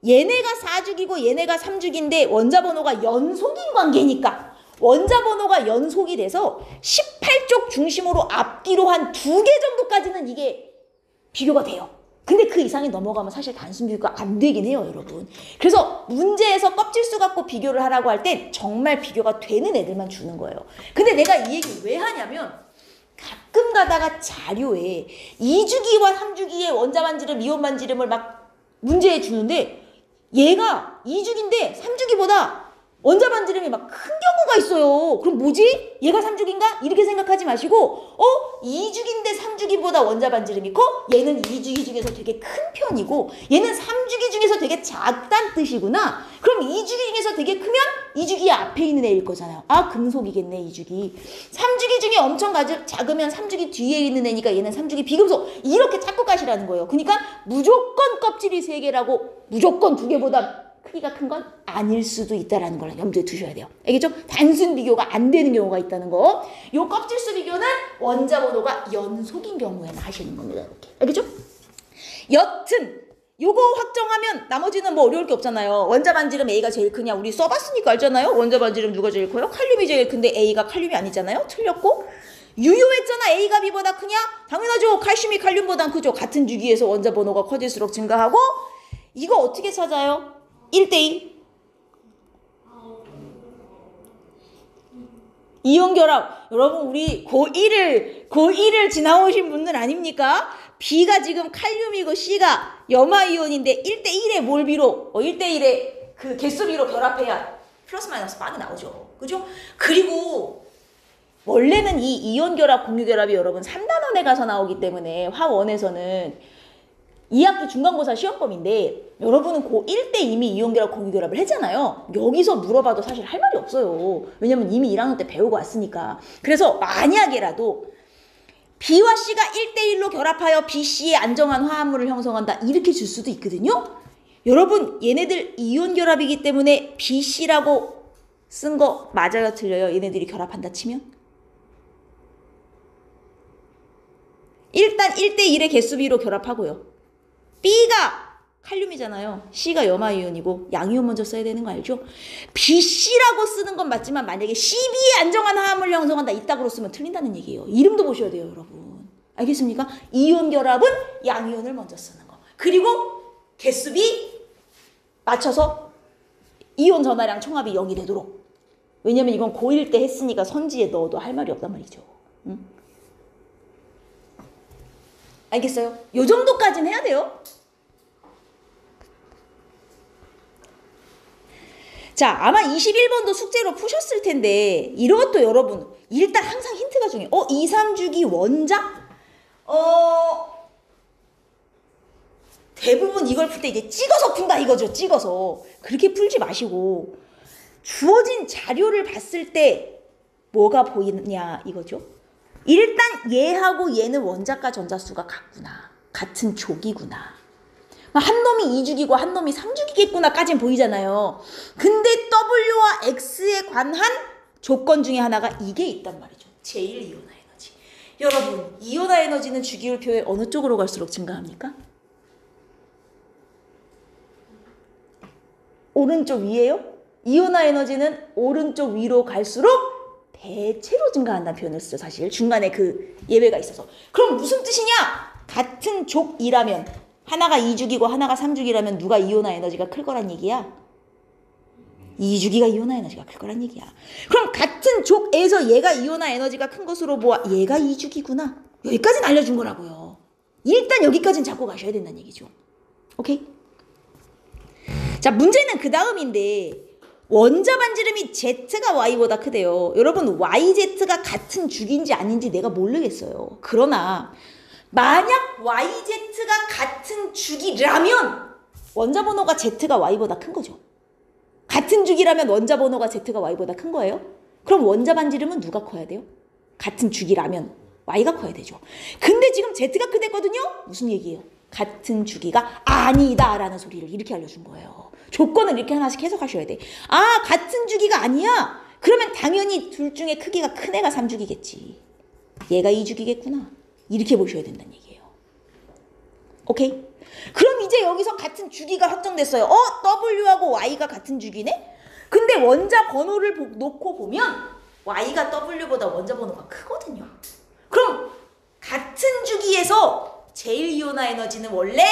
얘네가 4주기고 얘네가 3주기인데 원자 번호가 연속인 관계니까 원자 번호가 연속이 돼서 18쪽 중심으로 앞뒤로 한 2개 정도까지는 이게 비교가 돼요. 근데 그 이상이 넘어가면 사실 단순 비교가 안 되긴 해요, 여러분. 그래서 문제에서 껍질수 갖고 비교를 하라고 할 때 정말 비교가 되는 애들만 주는 거예요. 근데 내가 이 얘기 왜 하냐면 가끔 가다가 자료에 2주기와 3주기의 원자 반지름, 이온 반지름을 막 문제에 주는데 얘가 2주기인데 3주기보다 원자 반지름이 막 큰 경우가 있어요. 그럼 뭐지? 얘가 3주기인가? 이렇게 생각하지 마시고 2주기인데 3주기보다 원자 반지름이 커? 얘는 2주기 중에서 되게 큰 편이고 얘는 3주기 중에서 되게 작다는 뜻이구나. 그럼 2주기 중에서 되게 크면 2주기 앞에 있는 애일 거잖아요. 아, 금속이겠네 2주기. 3주기 중에 엄청 작으면 3주기 뒤에 있는 애니까 얘는 3주기 비금속. 이렇게 찾고 가시라는 거예요. 그러니까 무조건 껍질이 3개라고 무조건 2개보다 크기가 큰 건 아닐 수도 있다는 걸 염두에 두셔야 돼요. 알겠죠? 단순 비교가 안 되는 경우가 있다는 거. 요 껍질수 비교는 원자 번호가 연속인 경우에는 하시는 겁니다. 이렇게. 알겠죠? 여튼 요거 확정하면 나머지는 뭐 어려울 게 없잖아요. 원자 반지름 A가 제일 크냐? 우리 써봤으니까 알잖아요. 원자 반지름 누가 제일 커요? 칼륨이 제일 큰데 A가 칼륨이 아니잖아요. 틀렸고 유효했잖아. A가 B보다 크냐? 당연하죠. 칼슘이 칼륨보단 크죠. 같은 주기에서 원자 번호가 커질수록 증가하고 이거 어떻게 찾아요? 1대2 이온결합. 여러분 우리 고1을 지나오신 분들 아닙니까? B가 지금 칼륨이고 C가 염화이온인데 1대1에 뭘 비로 1대1에 그 개수 비로 결합해야 플러스 마이너스 빵이 나오죠. 그죠? 그리고 원래는 이 이온결합 공유결합이 여러분 3단원에 가서 나오기 때문에 화원에서는 2학기 중간고사 시험범인데 여러분은 고1 때 이미 이온결합 공유결합을 했잖아요. 여기서 물어봐도 사실 할 말이 없어요. 왜냐면 이미 1학년 때 배우고 왔으니까. 그래서 만약에라도 B와 C가 1대1로 결합하여 BC의 안정한 화합물을 형성한다. 이렇게 줄 수도 있거든요. 여러분 얘네들 이온결합이기 때문에 BC라고 쓴 거 맞아요? 틀려요? 얘네들이 결합한다 치면? 일단 1대1의 개수비로 결합하고요. B가 칼륨이잖아요. C가 염화이온이고 양이온 먼저 써야 되는 거 알죠? BC라고 쓰는 건 맞지만 만약에 CB의 안정한 화합을 형성한다 이따구로 쓰면 틀린다는 얘기예요. 이름도 보셔야 돼요, 여러분. 알겠습니까? 이온 결합은 양이온을 먼저 쓰는 거. 그리고 개수비 맞춰서 이온 전하량 총합이 0이 되도록. 왜냐면 이건 고1 때 했으니까 선지에 넣어도 할 말이 없단 말이죠. 응? 알겠어요? 요 정도까지는 해야 돼요. 자, 아마 21번도 숙제로 푸셨을 텐데 이것도 여러분 일단 항상 힌트가 중요해요. 2, 3주기 원자? 대부분 이걸 풀 때 이제 찍어서 푼다 이거죠. 찍어서. 그렇게 풀지 마시고 주어진 자료를 봤을 때 뭐가 보이느냐 이거죠. 일단 얘하고 얘는 원자과 전자수가 같구나. 같은 족이구나. 한 놈이 2주기고 한 놈이 3주기겠구나 까진 보이잖아요. 근데 W와 X에 관한 조건 중에 하나가 이게 있단 말이죠. 제1이온화 에너지. 여러분, 이온화 에너지는 주기율표에 어느 쪽으로 갈수록 증가합니까? 오른쪽 위에요? 이온화 에너지는 오른쪽 위로 갈수록 대체로 증가한다는 표현을 쓰죠. 사실 중간에 그 예외가 있어서. 그럼 무슨 뜻이냐? 같은 족이라면 하나가 2주기고 하나가 3주기라면 누가 이온화 에너지가 클 거란 얘기야? 2주기가 이온화 에너지가 클 거란 얘기야. 그럼 같은 족에서 얘가 이온화 에너지가 큰 것으로 보아 얘가 2주기구나. 여기까지는 알려준 거라고요. 일단 여기까지는 잡고 가셔야 된다는 얘기죠. 오케이? 자, 문제는 그 다음인데 원자 반지름이 Z가 Y보다 크대요. 여러분 YZ가 같은 주기인지 아닌지 내가 모르겠어요. 그러나 만약 YZ가 같은 주기라면 원자 번호가 Z가 Y보다 큰 거죠. 같은 주기라면 원자 번호가 Z가 Y보다 큰 거예요. 그럼 원자 반지름은 누가 커야 돼요? 같은 주기라면 Y가 커야 되죠. 근데 지금 Z가 크댔거든요. 무슨 얘기예요? 같은 주기가 아니다라는 소리를 이렇게 알려준 거예요. 조건을 이렇게 하나씩 해석하셔야 돼. 아, 같은 주기가 아니야? 그러면 당연히 둘 중에 크기가 큰 애가 3주기겠지. 얘가 2주기겠구나. 이렇게 보셔야 된다는 얘기예요. 오케이? 그럼 이제 여기서 같은 주기가 확정됐어요. W하고 Y가 같은 주기네? 근데 원자 번호를 놓고 보면 Y가 W보다 원자 번호가 크거든요. 그럼 같은 주기에서 제1이온화 에너지는 원래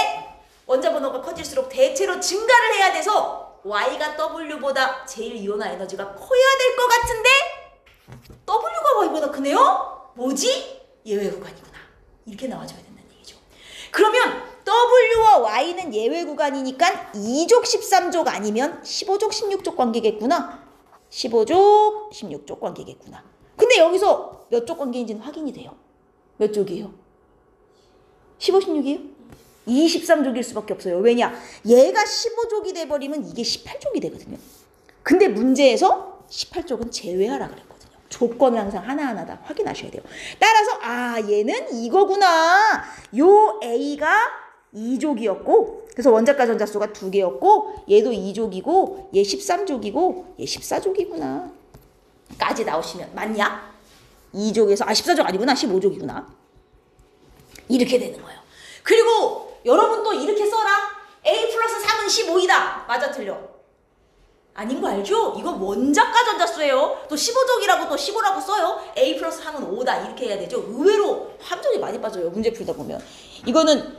원자 번호가 커질수록 대체로 증가를 해야 돼서 Y가 W보다 제1이온화 에너지가 커야 될 것 같은데 W가 Y보다 크네요? 뭐지? 예외 구간이구나. 이렇게 나와줘야 된다는 얘기죠. 그러면 W와 Y는 예외 구간이니까 2족 13족 아니면 15족 16족 관계겠구나. 15족, 16족 관계겠구나. 근데 여기서 몇 족 관계인지는 확인이 돼요. 몇 족이에요? 15, 16이에요? 23족일 수밖에 없어요. 왜냐? 얘가 15족이 돼버리면 이게 18족이 되거든요. 근데 문제에서 18족은 제외하라 그랬거든요. 조건을 항상 하나하나 다 확인하셔야 돼요. 따라서 얘는 이거구나. 요 A가 2족이었고 그래서 원자과 전자수가 2개였고 얘도 2족이고 얘 13족이고 얘 14족이구나. 까지 나오시면 맞냐? 2족에서 14족 아니구나. 15족이구나. 이렇게 되는 거예요. 그리고 여러분 또 이렇게 써라. A 플러스 3은 15이다. 맞아 틀려? 아닌 거 알죠? 이거 원자과 전자수예요. 또 15족이라고 또 15라고 써요. A 플러스 3은 5다. 이렇게 해야 되죠. 의외로 함정이 많이 빠져요. 문제 풀다 보면. 이거는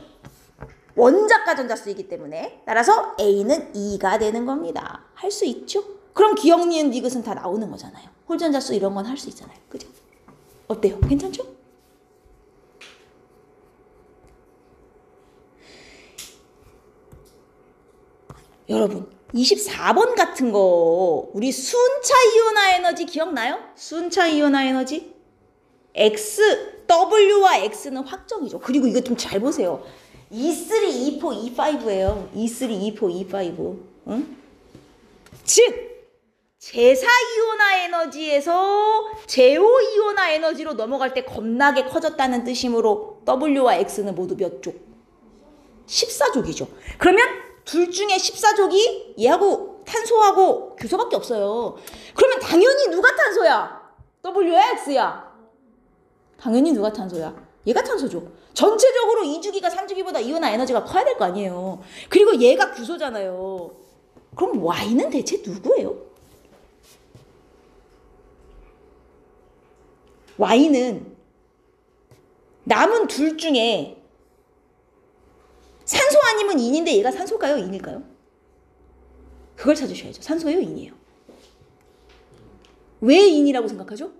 원자과 전자수이기 때문에 따라서 A는 2가 되는 겁니다. 할 수 있죠? 그럼 기억, 니은, 디귿은 다 나오는 거잖아요. 홀전자수 이런 건 할 수 있잖아요. 그죠? 어때요? 괜찮죠? 여러분 24번 같은 거 우리 순차 이온화 에너지 기억나요? 순차 이온화 에너지 X, W와 X는 확정이죠. 그리고 이거 좀 잘 보세요. E3, E4, E5예요. E3, E4, E5. 응? 즉 제4 이온화 에너지에서 제5 이온화 에너지로 넘어갈 때 겁나게 커졌다는 뜻이므로 W와 X는 모두 몇 족? 14족이죠. 그러면 둘 중에 14족이 얘하고 탄소하고 규소밖에 없어요. 그러면 당연히 누가 탄소야? W야 X야? 당연히 누가 탄소야? 얘가 탄소죠. 전체적으로 2주기가 3주기보다 이온화 에너지가 커야 될 거 아니에요. 그리고 얘가 규소잖아요. 그럼 Y는 대체 누구예요? Y는 남은 둘 중에 산소 아니면 인인데 얘가 산소일까요? 인일까요? 그걸 찾으셔야죠. 산소예요? 인이에요? 왜 인이라고 생각하죠?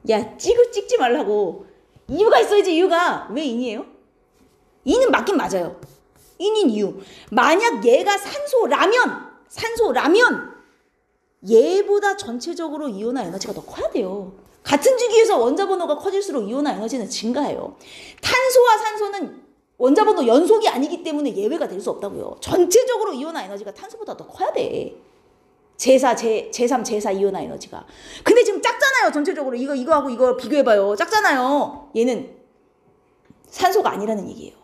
야, 찍지 말라고. 이유가 있어야지, 이유가. 왜 인이에요? 인은 맞긴 맞아요. 인인 이유. 만약 얘가 산소라면 얘보다 전체적으로 이온화 에너지가 더 커야 돼요. 같은 주기에서 원자 번호가 커질수록 이온화 에너지는 증가해요. 탄소와 산소는 원자 번호 연속이 아니기 때문에 예외가 될 수 없다고요. 전체적으로 이온화 에너지가 탄소보다 더 커야 돼. 제3, 제4 이온화 에너지가. 근데 지금 작잖아요. 전체적으로 이거하고 이거 비교해봐요. 작잖아요. 얘는 산소가 아니라는 얘기예요.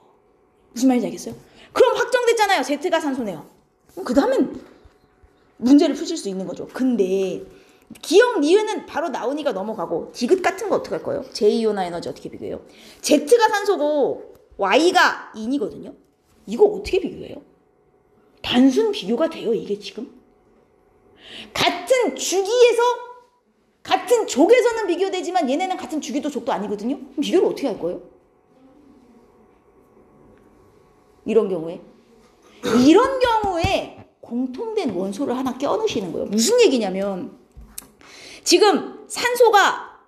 무슨 말인지 알겠어요? 그럼 확정됐잖아요. Z가 산소네요. 그 다음엔 문제를 푸실 수 있는 거죠. 근데 기억, 니은은 바로 나오니까 넘어가고 디귿 같은 거 어떻게 할 거예요? 제2이온화 에너지 어떻게 비교해요? Z가 산소고 Y가 인이거든요. 이거 어떻게 비교해요? 단순 비교가 돼요, 이게 지금? 같은 주기에서 같은 족에서는 비교되지만 얘네는 같은 주기도 족도 아니거든요. 그럼 비교를 어떻게 할 거예요? 이런 경우에 공통된 원소를 하나 껴넣으시는 거예요. 무슨 얘기냐면 지금 산소가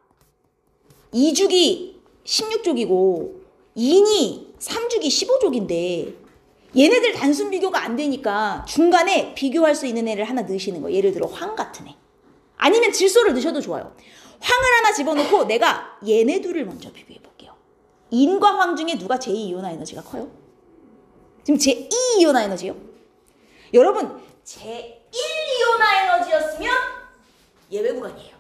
2주기 16족이고 인이 3주기 15족인데 얘네들 단순 비교가 안 되니까 중간에 비교할 수 있는 애를 하나 넣으시는 거예요. 예를 들어 황 같은 애. 아니면 질소를 넣으셔도 좋아요. 황을 하나 집어넣고 내가 얘네 둘을 먼저 비교해 볼게요. 인과 황 중에 누가 제2이온화 에너지가 커요? 지금 제2이온화 에너지요? 여러분 제1이온화 에너지였으면 예외 구간이에요.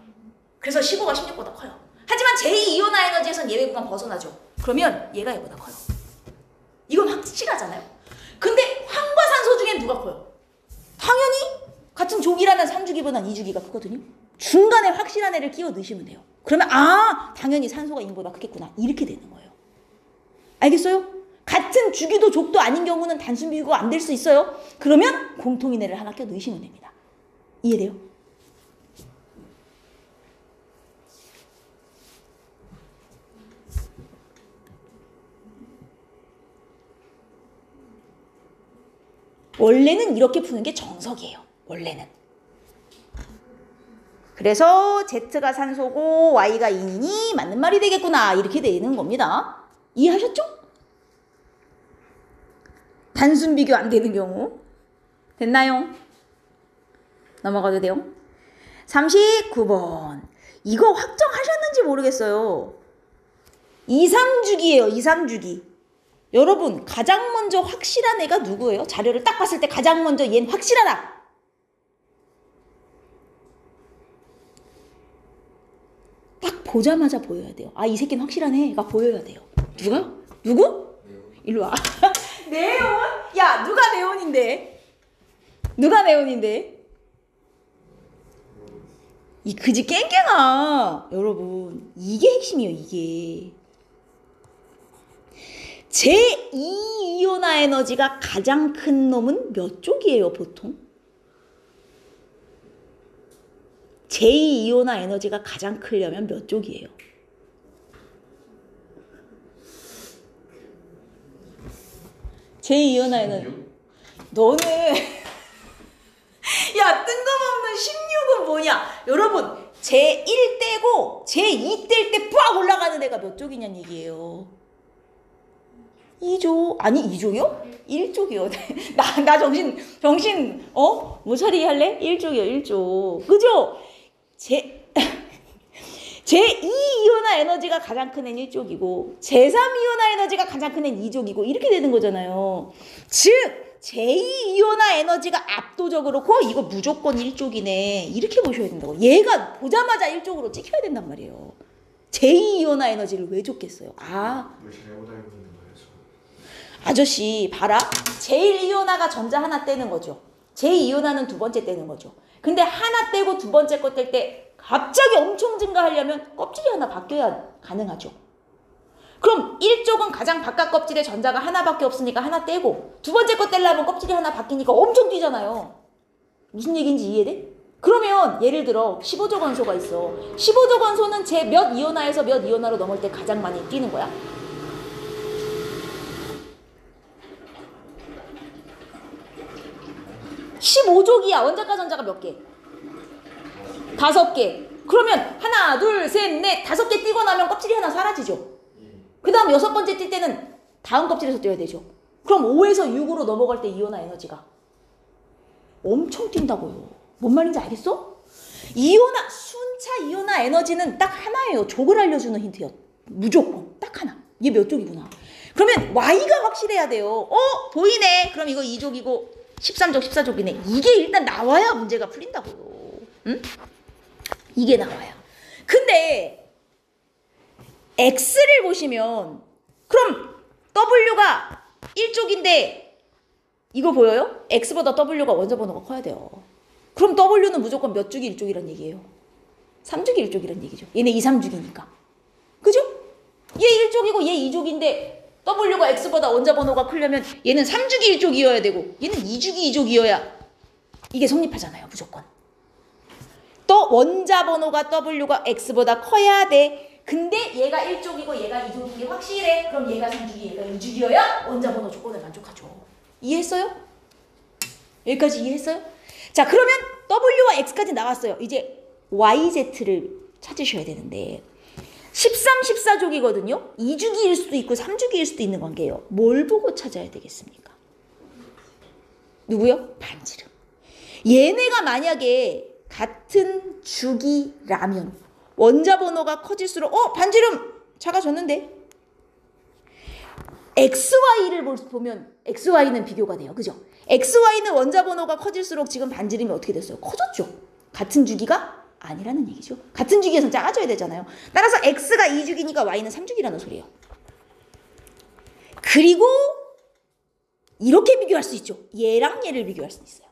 그래서 15가 16보다 커요. 하지만 제2이온화 에너지에선 예외 구간 벗어나죠. 그러면 얘가 얘보다 커요. 이건 확실하잖아요. 근데 황과 산소 중엔 누가 커요? 당연히 같은 족이라면 3주기보단 2주기가 크거든요. 중간에 확실한 애를 끼워 넣으시면 돼요. 그러면 당연히 산소가 인보다 크겠구나. 이렇게 되는 거예요. 알겠어요? 같은 주기도 족도 아닌 경우는 단순 비교가 안 될 수 있어요. 그러면 공통인 애를 하나 껴 넣으시면 됩니다. 이해돼요? 원래는 이렇게 푸는 게 정석이에요. 원래는. 그래서 Z가 산소고 Y가 인이니 맞는 말이 되겠구나. 이렇게 되는 겁니다. 이해하셨죠? 단순 비교 안 되는 경우. 됐나요? 넘어가도 돼요? 39번. 이거 확정하셨는지 모르겠어요. 2, 3주기예요. 2, 3주기. 여러분 가장 먼저 확실한 애가 누구예요? 자료를 딱 봤을 때 가장 먼저 얘는 확실하다. 딱 보자마자 보여야 돼요. 아, 이 새끼는 확실하네.가 보여야 돼요. 누가? 누구? 일로 와. 네온? 야, 누가 네온인데? 누가 네온인데? 이 그지 깽깽아. 여러분 이게 핵심이에요. 이게 제2이온화 에너지가 가장 큰 놈은 몇 쪽이에요 보통? 제2이온화 에너지가 가장 크려면 몇 쪽이에요? 제2이온화 에너지 너는 야, 뜬금없는 16은 뭐냐? 여러분 제1 떼고 제2 뗄 때 빡 올라가는 애가 몇 쪽이냐는 얘기예요. 2조 아니 2조요? 1쪽이요. 나 정신 모서리 할래? 1쪽이요. 1조. 그죠? 제2이온화 에너지가 가장 큰 애는 1쪽이고 제3이온화 에너지가 가장 큰 애는 2쪽이고 이렇게 되는 거잖아요. 즉 제2이온화 에너지가 압도적으로 커. 이거 무조건 1쪽이네. 이렇게 보셔야 된다고. 얘가 보자마자 1쪽으로 찍혀야 된단 말이에요. 제2이온화 에너지를 왜 줬겠어요? 아저씨 봐라. 제1이온화가 전자 하나 떼는 거죠. 제2이온화는 두 번째 떼는 거죠. 근데 하나 떼고 두 번째 거 뗄 때 갑자기 엄청 증가하려면 껍질이 하나 바뀌어야 가능하죠. 그럼 1쪽은 가장 바깥 껍질에 전자가 하나밖에 없으니까 하나 떼고 두 번째 거 떼려면 껍질이 하나 바뀌니까 엄청 뛰잖아요. 무슨 얘기인지 이해돼? 그러면 예를 들어 15조 건소가 있어. 15조 건소는 제 몇 이온화에서 몇 이온화로 넘을 때 가장 많이 뛰는 거야? 15족이야. 원자과 전자가 몇 개? 5개. 그러면 하나, 둘, 셋, 넷, 5개 뛰고 나면 껍질이 하나 사라지죠. 그 다음 6번째 뛸 때는 다음 껍질에서 뛰어야 되죠. 그럼 5에서 6으로 넘어갈 때 이온화 에너지가 엄청 뛴다고요. 뭔 말인지 알겠어? 이온화, 순차 이온화 에너지는 딱 하나예요. 족을 알려주는 힌트요. 무조건 딱 하나. 이게 몇 족이구나. 그러면 Y가 확실해야 돼요. 보이네. 그럼 이거 2족이고 13족, 14족이네. 이게 일단 나와야 문제가 풀린다고요. 응? 이게 나와요. 근데 X를 보시면 그럼 W가 1족인데 이거 보여요? X보다 W가 원자 번호가 커야 돼요. 그럼 W는 무조건 몇 족이 1족이란 얘기예요? 3족이 1족이란 얘기죠. 얘네 2, 3족이니까. 그죠? 얘 1족이고 얘 2족인데 W가 X보다 원자 번호가 크려면 얘는 3주기 1족이어야 되고 얘는 2주기 2족이어야 이게 성립하잖아요. 무조건. 또 원자 번호가 W가 X보다 커야 돼. 근데 얘가 1족이고 얘가 2족인 게 확실해. 그럼 얘가 3주기 얘가 2주기여야 원자 번호 조건을 만족하죠. 이해했어요? 여기까지 이해했어요? 자, 그러면 W와 X까지 나왔어요. 이제 YZ를 찾으셔야 되는데 13, 14족이거든요. 2주기일 수도 있고 3주기일 수도 있는 관계예요. 뭘 보고 찾아야 되겠습니까? 누구요? 반지름. 얘네가 만약에 같은 주기라면 원자 번호가 커질수록 반지름 작아졌는데 XY를 보면 XY는 비교가 돼요. 그죠? XY는 원자 번호가 커질수록 지금 반지름이 어떻게 됐어요? 커졌죠? 같은 주기가 아니라는 얘기죠. 같은 주기에서는 작아져야 되잖아요. 따라서 X가 2주기니까 Y는 3주기라는 소리예요. 그리고 이렇게 비교할 수 있죠. 얘랑 얘를 비교할 수 있어요.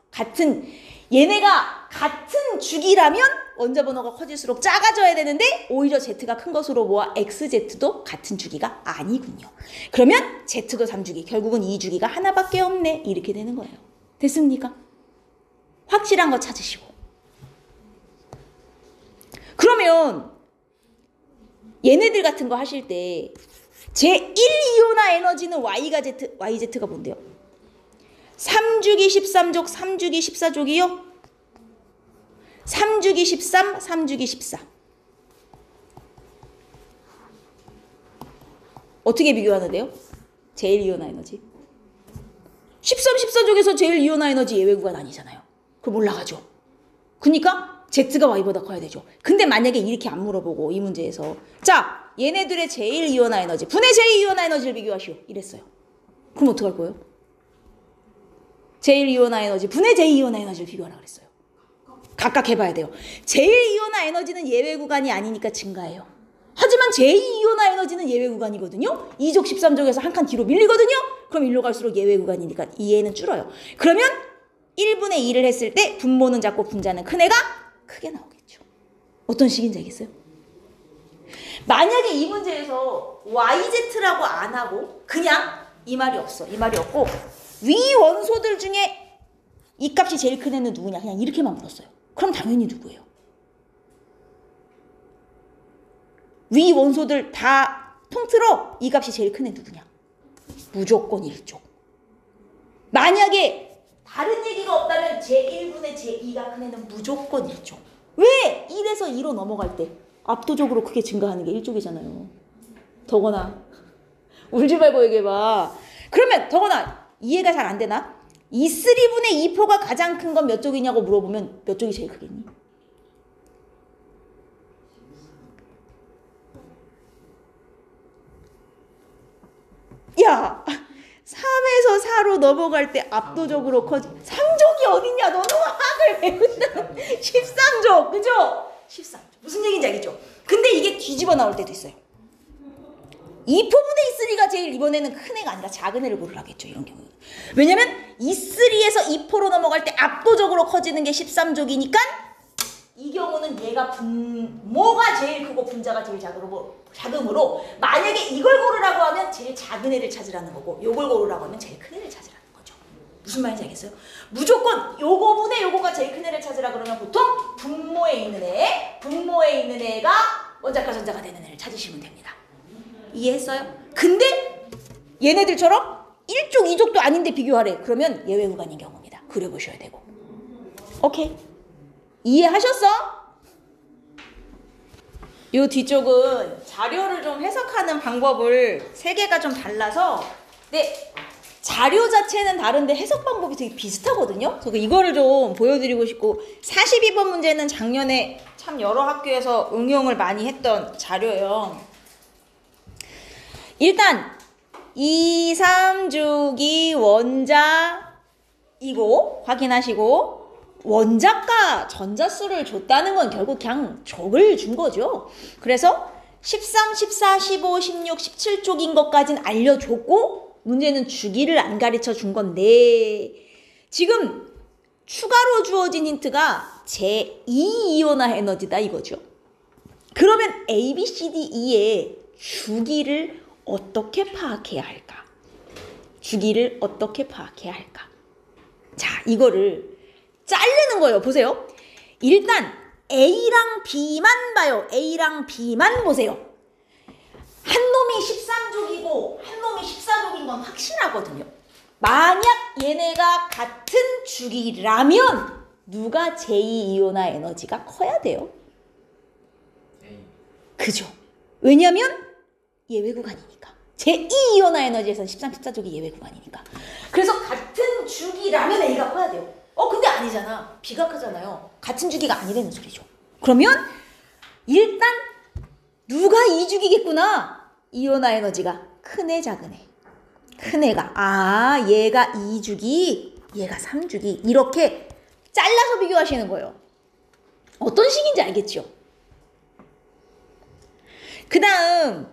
얘네가 같은 주기라면 원자 번호가 커질수록 작아져야 되는데 오히려 Z가 큰 것으로 모아 XZ도 같은 주기가 아니군요. 그러면 Z도 3주기, 결국은 2주기가 하나밖에 없네. 이렇게 되는 거예요. 됐습니까? 확실한 거 찾으시고. 그러면 얘네들 같은 거 하실 때 제1이온화 에너지는 YZ가 뭔데요? 3주기 13족, 3주기 14족이요? 3주기 13, 3주기 14. 어떻게 비교하는데요? 제1이온화 에너지. 13, 14족에서 제1이온화 에너지 예외 구간 아니잖아요. 그럼 올라가죠. 그러니까 Z가 Y보다 커야 되죠. 근데 만약에 이렇게 안 물어보고 이 문제에서 자 얘네들의 제일 이온화 에너지 분의 제2 이온화 에너지를 비교하시오 이랬어요. 그럼 어떡할 거예요? 제일 이온화 에너지 분의 제2 이온화 에너지를 비교하라 그랬어요. 각각 해봐야 돼요. 제일 이온화 에너지는 예외 구간이 아니니까 증가해요. 하지만 제2 이온화 에너지는 예외 구간이거든요. 2족 13족에서 한 칸 뒤로 밀리거든요. 그럼 일로 갈수록 예외 구간이니까 이 애는 줄어요. 그러면 1분의 2를 했을 때 분모는 작고 분자는 큰 애가 크게 나오겠죠. 어떤 식인지 알겠어요? 만약에 이 문제에서 YZ라고 안 하고 그냥 이 말이 없어. 이 말이 없고 위 원소들 중에 이 값이 제일 큰 애는 누구냐 그냥 이렇게만 물었어요. 그럼 당연히 누구예요? 위 원소들 다 통틀어 이 값이 제일 큰 애 누구냐? 무조건 1족. 만약에 다른 얘기가 없다면 제1분의 제2가 큰 애는 무조건 1족. 왜? 1에서 2로 넘어갈 때 압도적으로 크게 증가하는 게 1족이잖아요. 더거나 울지 말고 얘기해봐. 그러면 더거나 이해가 잘 안 되나? 2/3분의 2포가 가장 큰 건 몇 족이냐고 물어보면 몇 족이 제일 크겠니? 야! 3에서 4로 넘어갈 때 압도적으로 커지 3족이 어딨냐? 너는 화학을 배운다. 13족 그죠? 13족 무슨 얘기인지 알겠죠? 근데 이게 뒤집어 나올 때도 있어요. 2포분의 2/3가 제일 이번에는 큰 애가 아니라 작은 애를 고르라겠죠. 이런 경우는. 왜냐면 2/3에서 2포로 넘어갈 때 압도적으로 커지는 게 13족이니까 이 경우는 얘가 분모가 제일 크고 분자가 제일 작으므로 만약에 이걸 고르라고 하면 제일 작은 애를 찾으라는 거고 요걸 고르라고 하면 제일 큰 애를 찾으라는 거죠. 무슨 말인지 알겠어요? 무조건 요거분의 요거가 제일 큰 애를 찾으라 그러면 보통 분모에 있는 애가 원자과 전자가 되는 애를 찾으시면 됩니다. 이해했어요? 근데 얘네들처럼 1족 2족도 아닌데 비교하래. 그러면 예외 구간인 경우입니다. 그려보셔야 되고. 오케이. 이해하셨어? 요 뒤쪽은 자료를 좀 해석하는 방법을 세 개가 좀 달라서 근데 자료 자체는 다른데 해석 방법이 되게 비슷하거든요. 그래서 이거를 좀 보여드리고 싶고 42번 문제는 작년에 참 여러 학교에서 응용을 많이 했던 자료예요. 일단 2, 3주기 원자이고 확인하시고 원자과 전자수를 줬다는 건 결국 그냥 족을 준 거죠. 그래서 13, 14, 15, 16, 17쪽인 것까진 알려줬고 문제는 주기를 안 가르쳐 준 건데 지금 추가로 주어진 힌트가 제2이온화 에너지다 이거죠. 그러면 A, B, C, D, E의 주기를 어떻게 파악해야 할까? 주기를 어떻게 파악해야 할까? 자, 이거를 자르는 거예요. 보세요. 일단 A랑 B만 봐요. A랑 B만 보세요. 한 놈이 13족이고 한 놈이 14족인 건 확실하거든요. 만약 얘네가 같은 주기라면 누가 제2이온화 에너지가 커야 돼요? 그죠? 왜냐면 예외 구간이니까. 제2이온화 에너지에서는 13, 14족이 예외 구간이니까. 그래서 같은 주기라면 A가 커야 돼요. 근데 아니잖아. B가 크잖아요. 같은 주기가 아니라는 소리죠. 그러면 일단 누가 2주기겠구나. 이온화 에너지가 큰 애, 작은 애. 큰 애가 얘가 2주기, 얘가 3주기 이렇게 잘라서 비교하시는 거예요. 어떤 식인지 알겠죠? 그 다음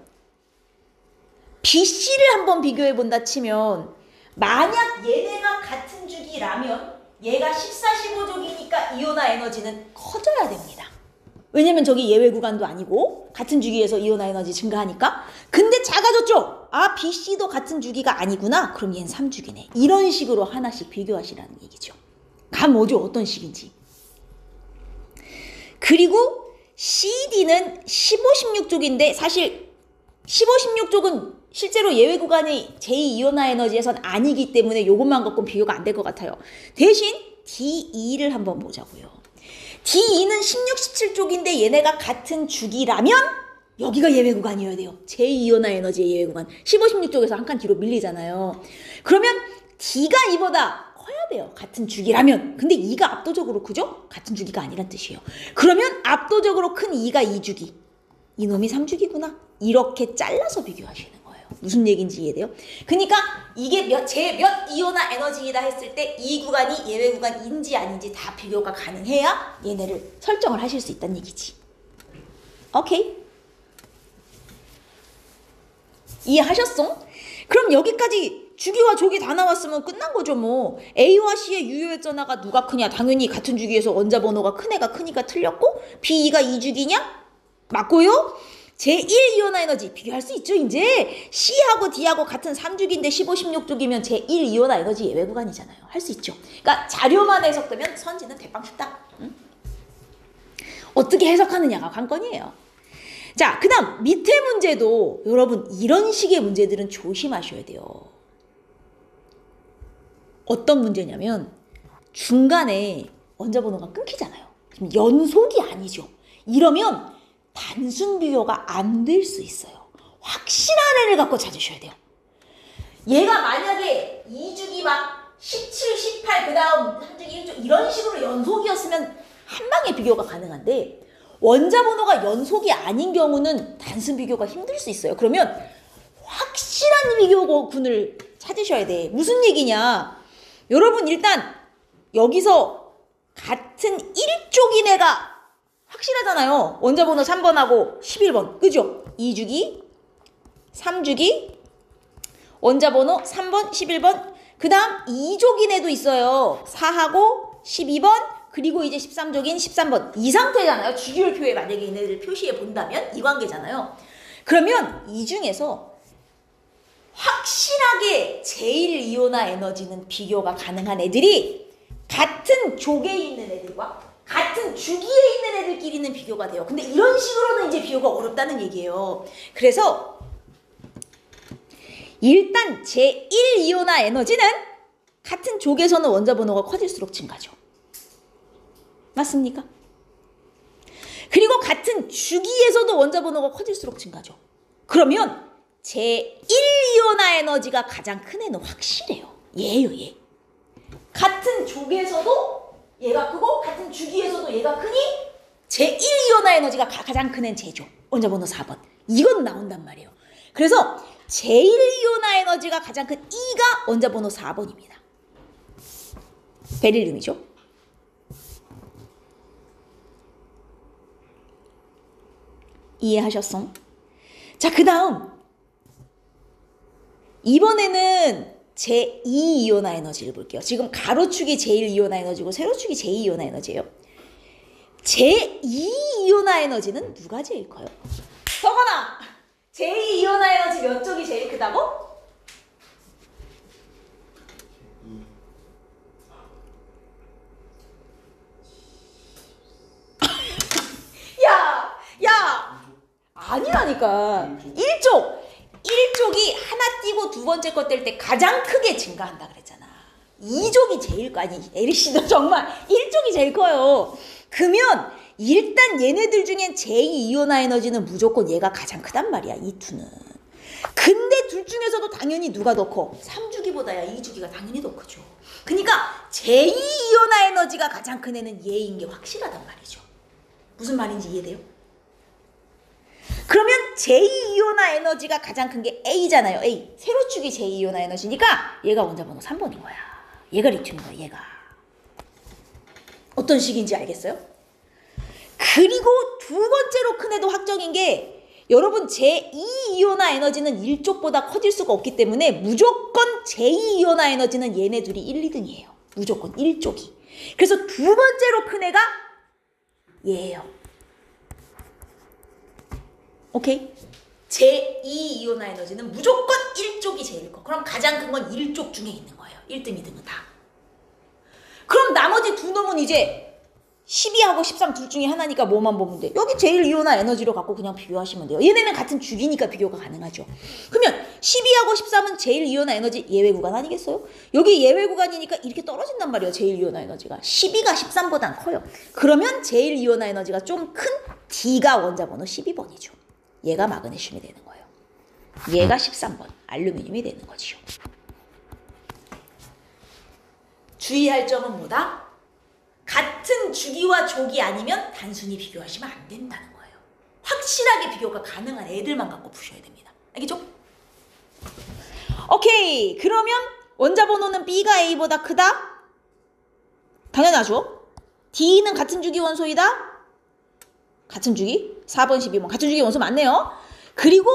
BC를 한번 비교해 본다 치면 만약 얘네가 같은 주기라면 얘가 14, 15족이니까 이온화 에너지는 커져야 됩니다. 왜냐면 저기 예외 구간도 아니고 같은 주기에서 이온화 에너지 증가하니까. 근데 작아졌죠? BC도 같은 주기가 아니구나. 그럼 얘는 3주기네. 이런 식으로 하나씩 비교하시라는 얘기죠. 감 오죠? 어떤 식인지. 그리고 CD는 15, 16족인데 사실 15, 16족은 실제로 예외 구간이 제2이온화 에너지에선 아니기 때문에 요것만 갖고는 비교가 안 될 것 같아요. 대신 D2를 한번 보자고요. D2는 16, 17쪽인데 얘네가 같은 주기라면 여기가 예외 구간이어야 돼요. 제2이온화 에너지의 예외 구간. 15, 16쪽에서 한 칸 뒤로 밀리잖아요. 그러면 D가 이보다 커야 거예요. 같은 주기라면. 근데 2가 압도적으로 크죠? 같은 주기가 아니란 뜻이에요. 그러면 압도적으로 큰 2가 2주기. 이놈이 3주기구나. 이렇게 잘라서 비교하시는 거예요. 무슨 얘기인지 이해돼요? 그러니까 이게 제 몇 이온화 에너지이다 했을 때 이 구간이 예외 구간인지 아닌지 다 비교가 가능해야 얘네를 설정을 하실 수 있다는 얘기지. 오케이? 이해하셨어? 그럼 여기까지 주기와 조기 다 나왔으면 끝난 거죠 뭐. A와 C의 유효액 전하가 누가 크냐? 당연히 같은 주기에서 원자 번호가 큰 애가 크니까 틀렸고 B2가 2주기냐? 맞고요. 제1이온화 에너지 비교할 수 있죠 이제. C하고 D하고 같은 3주기인데 15, 16주기면 제1이온화 에너지 예외 구간이잖아요. 할 수 있죠. 그러니까 자료만 해석되면 선지는 대빵 쉽다. 응? 어떻게 해석하느냐가 관건이에요. 자, 그 다음 밑에 문제도 여러분 이런 식의 문제들은 조심하셔야 돼요. 어떤 문제냐면 중간에 원자 번호가 끊기잖아요. 연속이 아니죠. 이러면 단순 비교가 안 될 수 있어요. 확실한 애를 갖고 찾으셔야 돼요. 얘가 만약에 2주기 막 17, 18, 그 다음 3주기 1주 이런 식으로 연속이었으면 한 방에 비교가 가능한데 원자 번호가 연속이 아닌 경우는 단순 비교가 힘들 수 있어요. 그러면 확실한 비교군을 찾으셔야 돼. 무슨 얘기냐? 여러분 일단 여기서 같은 1쪽인 애가 확실하잖아요. 원자 번호 3번하고 11번. 그죠? 2주기, 3주기, 원자 번호 3번, 11번. 그 다음 2족인 애도 있어요. 4하고 12번. 그리고 이제 13족인 13번. 이 상태잖아요. 주기율표에 만약에 얘네들 표시해 본다면 이 관계잖아요. 그러면 이 중에서 확실하게 제1이온화 에너지는 비교가 가능한 애들이 같은 족에 있는 애들과 같은 주기에 있는 애들끼리는 비교가 돼요. 근데 이런 식으로는 이제 비교가 어렵다는 얘기예요. 그래서 일단 제1이온화 에너지는 같은 족에서는 원자 번호가 커질수록 증가죠. 맞습니까? 그리고 같은 주기에서도 원자 번호가 커질수록 증가죠. 그러면 제1이온화 에너지가 가장 큰 애는 확실해요. 얘예요, 얘. 같은 족에서도 얘가 크고 같은 주기에서도 얘가 크니 제1이온화 에너지가 가장 큰 애는 쟤죠. 원자 번호 4번. 이건 나온단 말이에요. 그래서 제1이온화 에너지가 가장 큰 E가 원자 번호 4번입니다. 베릴륨이죠. 이해하셨어? 자, 그 다음 이번에는 제2이온화 에너지를 볼게요. 지금 가로축이 제1이온화 에너지고 세로축이 제2이온화 에너지예요. 제2이온화 에너지는 누가 제일 커요? 서건아! 제2이온화 에너지 몇 쪽이 제일 크다고? 야! 아니라니까. 1족이 하나 띄고 두 번째 거 뗄 때 가장 크게 증가한다 그랬잖아. 2족이 제일 아니 에리씨도 정말 1족이 제일 커요. 그러면 일단 얘네들 중엔 제2이온화 에너지는 무조건 얘가 가장 크단 말이야. 이 투는. 근데 둘 중에서도 당연히 누가 더 커? 3주기보다야 2주기가 당연히 더 크죠. 그러니까 제2이온화 에너지가 가장 큰 애는 얘인 게 확실하단 말이죠. 무슨 말인지 이해돼요? 그러면 제2이온화 에너지가 가장 큰 게 A잖아요. A. 세로축이 제2이온화 에너지니까 얘가 원자 번호 3번인 거야. 얘가 리튬인 거야. 얘가. 어떤 식인지 알겠어요? 그리고 두 번째로 큰 애도 확정인 게 여러분 제2이온화 에너지는 1쪽보다 커질 수가 없기 때문에 무조건 제2이온화 에너지는 얘네 둘이 1, 2등이에요. 무조건 1쪽이. 그래서 두 번째로 큰 애가 얘예요. 오케이? 제2이온화 에너지는 무조건 1쪽이 제일 커. 그럼 가장 큰 건 1쪽 중에 있는 거예요. 1등, 2등은 다. 그럼 나머지 두 놈은 이제 12하고 13 둘 중에 하나니까 뭐만 보면 돼? 여기 제1이온화 에너지로 갖고 그냥 비교하시면 돼요. 얘네는 같은 주기니까 비교가 가능하죠. 그러면 12하고 13은 제1이온화 에너지 예외 구간 아니겠어요? 여기 예외 구간이니까 이렇게 떨어진단 말이에요. 제1이온화 에너지가. 12가 13보단 커요. 그러면 제1이온화 에너지가 좀 큰 D가 원자 번호 12번이죠. 얘가 마그네슘이 되는 거예요. 얘가 13번 알루미늄이 되는 거지요. 주의할 점은 뭐다? 같은 주기와 조기 아니면 단순히 비교하시면 안 된다는 거예요. 확실하게 비교가 가능한 애들만 갖고 푸셔야 됩니다. 알겠죠? 오케이. 그러면 원자 번호는 B가 A보다 크다? 당연하죠. D는 같은 주기 원소이다? 같은 주기? 4번, 12번. 같은 주기 원소 맞네요. 그리고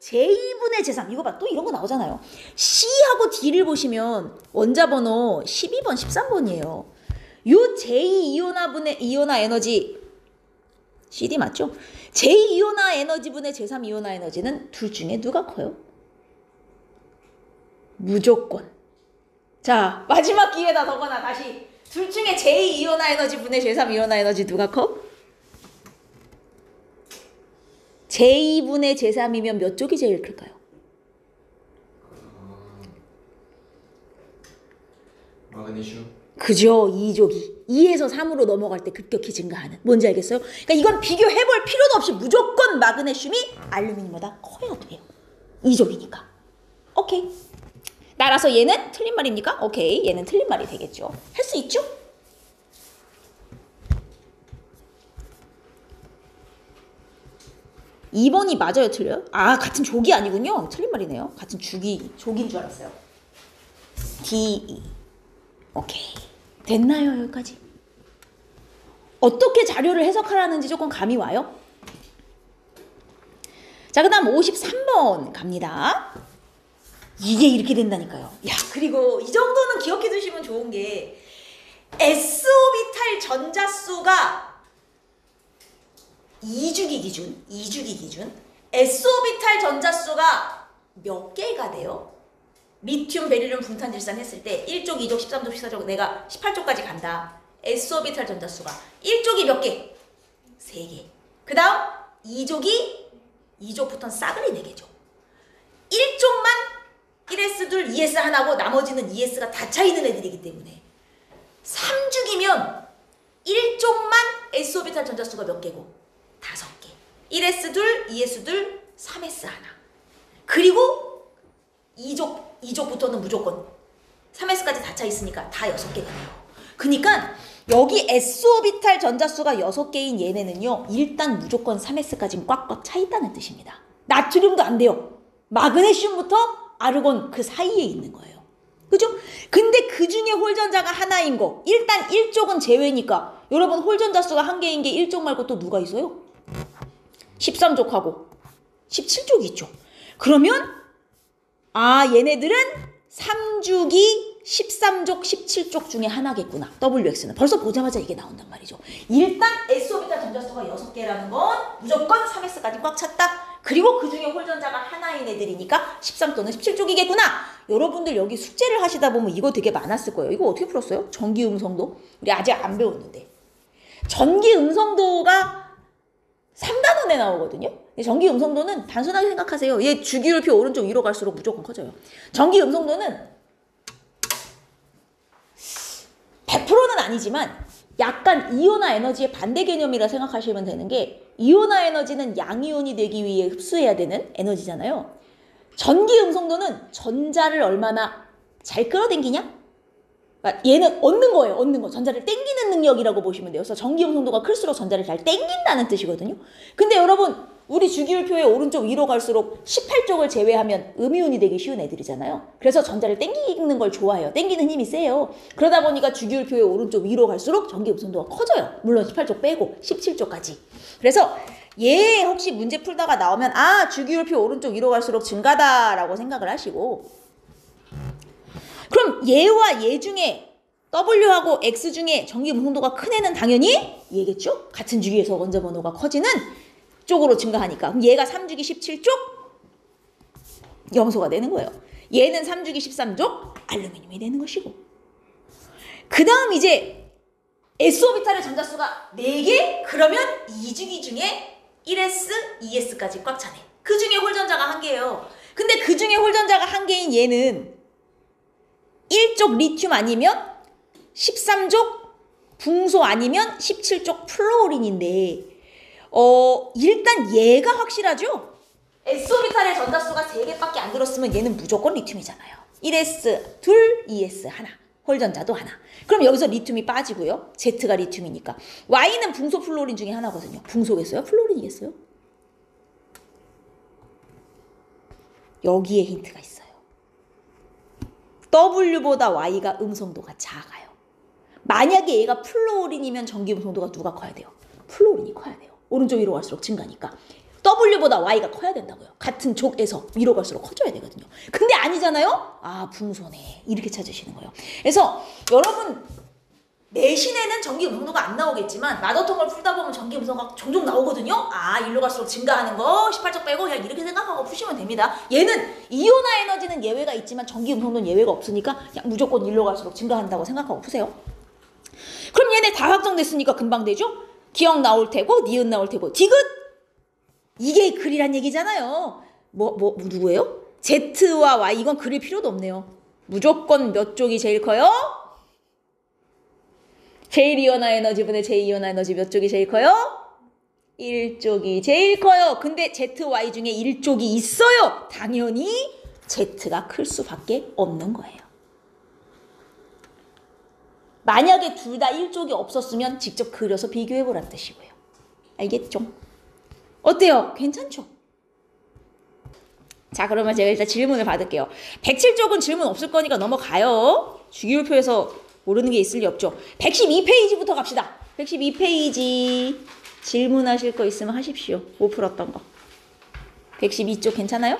제2분의 제3. 이거 봐. 또 이런 거 나오잖아요. C하고 D를 보시면 원자 번호 12번, 13번이에요. 요 제2이온화분의 이온화 에너지 CD 맞죠? 제2이온화 에너지분의 제3이온화 에너지는 둘 중에 누가 커요? 무조건. 자, 마지막 기회다. 더거나 다시 둘 중에 제2이온화 에너지분의 제3이온화 에너지 누가 커? 제2분의 제3이면 몇 쪽이 제일 클까요? 마그네슘. 그죠. 2족이 2에서 3으로 넘어갈 때 급격히 증가하는. 뭔지 알겠어요? 그러니까 이건 비교해볼 필요도 없이 무조건 마그네슘이 알루미늄보다 커야 돼요. 2족이니까. 오케이. 따라서 얘는 틀린 말입니까? 오케이. 얘는 틀린 말이 되겠죠. 할 수 있죠? (2번이) 맞아요, 틀려요? 아, 같은 족이 아니군요. 틀린 말이네요. 같은 족인 줄 알았어요. D, 오케이. 됐나요, 여기까지? 어떻게 자료를 해석하라는지 조금 감이 와요? 자, 그 다음 53번 갑니다. 이게 이렇게 된다니까요. 야, 그리고 이 정도는 기억해 두시면 좋은 게 s오비탈 전자수가 2주기 기준 s오비탈 전자수가 몇 개가 돼요? 리튬, 베릴륨, 분탄, 질산 했을 때 1족, 2족, 13족, 14족 내가 18족까지 간다. s오비탈 전자수가 1족이 몇 개? 3개. 그 다음 2족부터는 싸그리 4개죠. 1족만 1s 둘, 2s 하나고 나머지는 2s가 다 차있는 애들이기 때문에 3주기면 1족만 s오비탈 전자수가 몇 개고? 5개. 1s 둘, 2s 둘, 3s 하나. 그리고 2족부터는 무조건 3s까지 다 차 있으니까 다 6개가 돼요. 그러니까 여기 s오비탈 전자수가 6개인 얘네는요. 일단 무조건 3s까지는 꽉꽉 차 있다는 뜻입니다. 나트륨도 안 돼요. 마그네슘부터 아르곤 그 사이에 있는 거예요. 그죠? 근데 그 중에 홀전자가 하나인 거. 일단 1족은 제외니까. 여러분 홀전자 수가 1개인 게 1족 말고 또 누가 있어요? 13족하고 17족이 있죠. 그러면 아, 얘네들은 3주기 13족, 17족 중에 하나겠구나. WX는. 벌써 보자마자 이게 나온단 말이죠. 일단 s오비탈 전자수가 6개라는 건 무조건 3s까지 꽉 찼다. 그리고 그 중에 홀전자가 하나인 애들이니까 13 또는 17쪽이겠구나. 여러분들 여기 숙제를 하시다 보면 이거 되게 많았을 거예요. 이거 어떻게 풀었어요? 전기음성도? 우리 아직 안 배웠는데. 전기음성도가 3단원에 나오거든요. 전기음성도는 단순하게 생각하세요. 얘 주기율표 오른쪽 위로 갈수록 무조건 커져요. 전기음성도는 100%는 아니지만 약간 이온화 에너지의 반대 개념이라 생각하시면 되는 게 이온화 에너지는 양이온이 되기 위해 흡수해야 되는 에너지잖아요. 전기 음성도는 전자를 얼마나 잘 끌어당기냐? 그러니까 얘는 얻는 거예요. 얻는 거. 전자를 땡기는 능력이라고 보시면 돼요. 그래서 전기 음성도가 클수록 전자를 잘 땡긴다는 뜻이거든요. 근데 여러분 우리 주기율표의 오른쪽 위로 갈수록 18쪽을 제외하면 음이온이 되기 쉬운 애들이잖아요. 그래서 전자를 땡기는 걸 좋아해요. 땡기는 힘이 세요. 그러다 보니까 주기율표의 오른쪽 위로 갈수록 전기 음성도가 커져요. 물론 18쪽 빼고 17쪽까지. 그래서 얘 혹시 문제 풀다가 나오면 아, 주기율표 오른쪽 위로 갈수록 증가다라고 생각을 하시고, 그럼 얘와 얘 중에 W하고 X 중에 전기 음성도가 큰 애는 당연히 얘겠죠? 같은 주기에서 원자 번호가 커지는 쪽으로 증가하니까. 그럼 얘가 3주기 17쪽 염소가 되는 거예요. 얘는 3주기 13쪽 알루미늄이 되는 것이고. 그 다음 이제 s오비탈의 전자수가 4개? 그러면 2주기 중에 1s, 2s까지 꽉 차네. 그 중에 홀전자가 1개예요. 근데 그 중에 홀전자가 1개인 얘는 1쪽 리튬 아니면 13족 붕소 아니면 17족 플루오린인데 일단 얘가 확실하죠? s오비탈의 전자수가 3개밖에 안 들었으면 얘는 무조건 리튬이잖아요. 1s 둘, 2s 하나. 홀전자도 하나. 그럼 여기서 리튬이 빠지고요. Z가 리튬이니까. Y는 붕소 플로린 중에 하나거든요. 붕소겠어요? 플로린이겠어요? 여기에 힌트가 있어요. W보다 Y가 음성도가 작아요. 만약에 얘가 플로린이면 전기 음성도가 누가 커야 돼요? 플로린이 커야 돼요. 오른쪽 위로 갈수록 증가니까. W보다 Y가 커야 된다고요. 같은 족에서 위로 갈수록 커져야 되거든요. 근데 아니잖아요? 아, 붕소네. 이렇게 찾으시는 거예요. 그래서 여러분 내신에는 전기 음성도가 안 나오겠지만 마더통을 풀다 보면 전기 음성도가 종종 나오거든요. 아, 일로 갈수록 증가하는 거 18쪽 빼고 그냥 이렇게 생각하고 푸시면 됩니다. 얘는 이온화 에너지는 예외가 있지만 전기 음성도는 예외가 없으니까 그냥 무조건 일로 갈수록 증가한다고 생각하고 푸세요. 그럼 얘네 다 확정됐으니까 금방 되죠? 기억 나올 테고 니은 나올 테고 디귿 이게 글이란 얘기잖아요. 누구예요? Z와 Y 이건 그릴 필요도 없네요. 무조건 몇 쪽이 제일 커요? 제1이온화 에너지분의 제2이온화 에너지 몇 쪽이 제일 커요? 1쪽이 제일 커요. 근데 ZY 중에 1쪽이 있어요. 당연히 Z가 클 수밖에 없는 거예요. 만약에 둘 다 1쪽이 없었으면 직접 그려서 비교해보라는 뜻이고요. 알겠죠? 어때요? 괜찮죠? 자, 그러면 제가 일단 질문을 받을게요. 107쪽은 질문 없을 거니까 넘어가요. 주기율표에서 모르는 게 있을 리 없죠. 112페이지부터 갑시다. 112페이지 질문하실 거 있으면 하십시오. 못 풀었던 거. 112쪽 괜찮아요?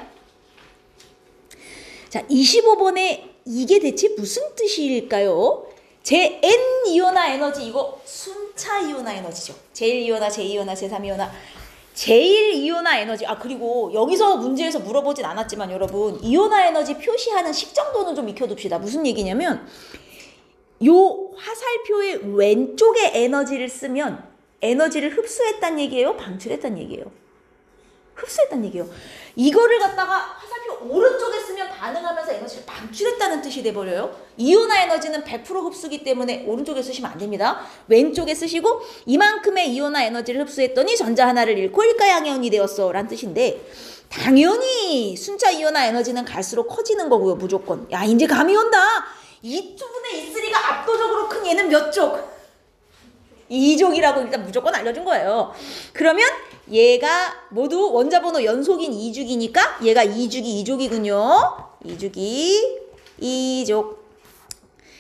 자, 25번에 이게 대체 무슨 뜻일까요? 제 N이온화 에너지 이거 순차 이온화 에너지죠. 제1이온화, 제2이온화, 제3이온화, 제1이온화 에너지. 아, 그리고 여기서 문제에서 물어보진 않았지만 여러분 이온화 에너지 표시하는 식정도는 좀 익혀둡시다. 무슨 얘기냐면 요 화살표의 왼쪽에 에너지를 쓰면 에너지를 흡수했단 얘기예요? 방출했단 얘기예요? 흡수했단 얘기예요. 이거를 갖다가 화살표 오른쪽에 쓰면 반응하면서 에너지를 방출했다는 뜻이 돼버려요. 이온화 에너지는 100% 흡수기 때문에 오른쪽에 쓰시면 안 됩니다. 왼쪽에 쓰시고 이만큼의 이온화 에너지를 흡수했더니 전자 하나를 잃고 일가양이온이 되었어 라는 뜻인데 당연히 순차 이온화 에너지는 갈수록 커지는 거고요. 무조건. 야, 이제 감이 온다. 이쪽에 있으니까 압도적으로 큰 얘는 몇 쪽? 2족이라고 일단 무조건 알려준 거예요. 그러면 얘가 모두 원자번호 연속인 2죽이니까 얘가 2죽이 2족이군요. 2죽이 2족.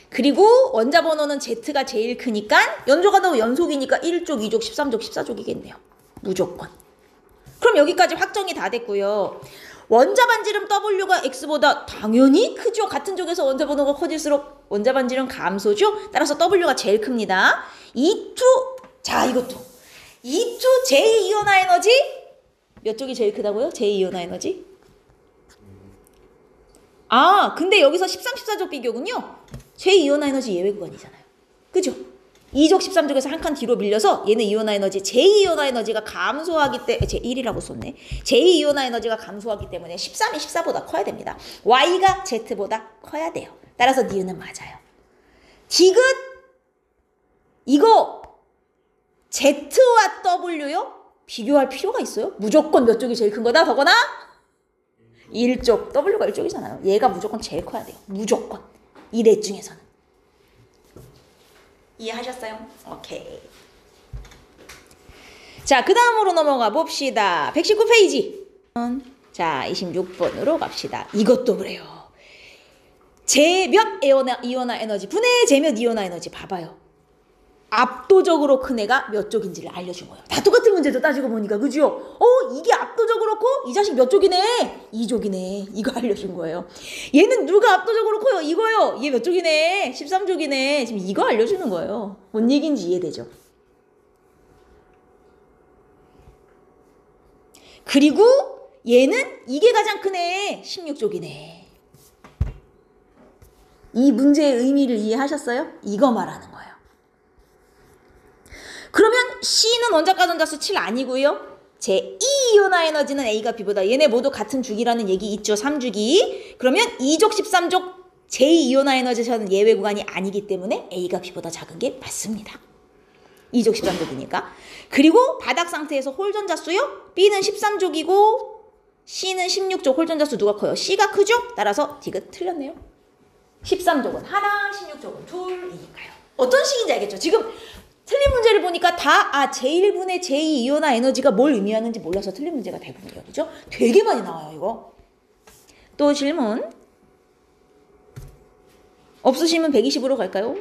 그리고 원자번호는 Z가 제일 크니까 연조간호 연속이니까 1족, 2족, 13족, 14족이겠네요. 무조건. 그럼 여기까지 확정이 다 됐고요. 원자 반지름 W가 X보다 당연히 크죠. 같은 쪽에서 원자 번호가 커질수록 원자 반지름 감소죠. 따라서 W가 제일 큽니다. E2, 자 이것도 E2 제2이온화 에너지 몇 쪽이 제일 크다고요? 제2이온화 에너지? 아, 근데 여기서 13, 14족 비교군요. 제2이온화 에너지 예외 구간이잖아요. 그죠? 2족 13족에서 한 칸 뒤로 밀려서 얘는 이온화 에너지 제2이온화 에너지가 감소하기 때문에 제1이라고 썼네. 제2이온화 에너지가 감소하기 때문에 13이 14보다 커야 됩니다. Y가 Z보다 커야 돼요. 따라서 니은은 맞아요. 디귿 이거 Z와 W요? 비교할 필요가 있어요? 무조건 몇 쪽이 제일 큰 거다? 더거나 1쪽. W가 1쪽이잖아요. 얘가 무조건 제일 커야 돼요. 무조건. 이 넷 중에서는. 이해하셨어요? 오케이. 자, 그 다음으로 넘어가 봅시다. 119페이지. 자, 26번으로 갑시다. 이것도 그래요. 제 몇 이온화 에너지 분의 제 몇 이온화 에너지 봐봐요. 압도적으로 큰 애가 몇 쪽인지를 알려준 거예요. 다 똑같은 문제도 따지고 보니까 그죠? 이게 압도적으로 커? 이 자식 몇 쪽이네? 2쪽이네. 이거 알려준 거예요. 얘는 누가 압도적으로 커요? 이거요. 얘 몇 쪽이네? 13쪽이네. 지금 이거 알려주는 거예요. 뭔 얘기인지 이해되죠? 그리고 얘는 이게 가장 크네. 16쪽이네. 이 문제의 의미를 이해하셨어요? 이거 말하는 거예요. 그러면 C는 원자가 전자수 7 아니고요. 제2이온화 에너지는 A가 B보다 얘네 모두 같은 주기라는 얘기 있죠. 3주기. 그러면 2족 13족 제2이온화 에너지는 예외 구간이 아니기 때문에 A가 B보다 작은 게 맞습니다. 2족 13족이니까. 그리고 바닥 상태에서 홀전자수요. B는 13족이고 C는 16족. 홀전자수 누가 커요? C가 크죠? 따라서 디귿 틀렸네요. 13족은 하나, 16족은 둘이니까요. 어떤 식인지 알겠죠? 지금 틀린 문제를 보니까 다 제1분의 제2 이온화 에너지가 뭘 의미하는지 몰라서 틀린 문제가 대부분이에요. 그죠? 되게 많이 나와요, 이거. 또 질문 없으시면 120으로 갈까요?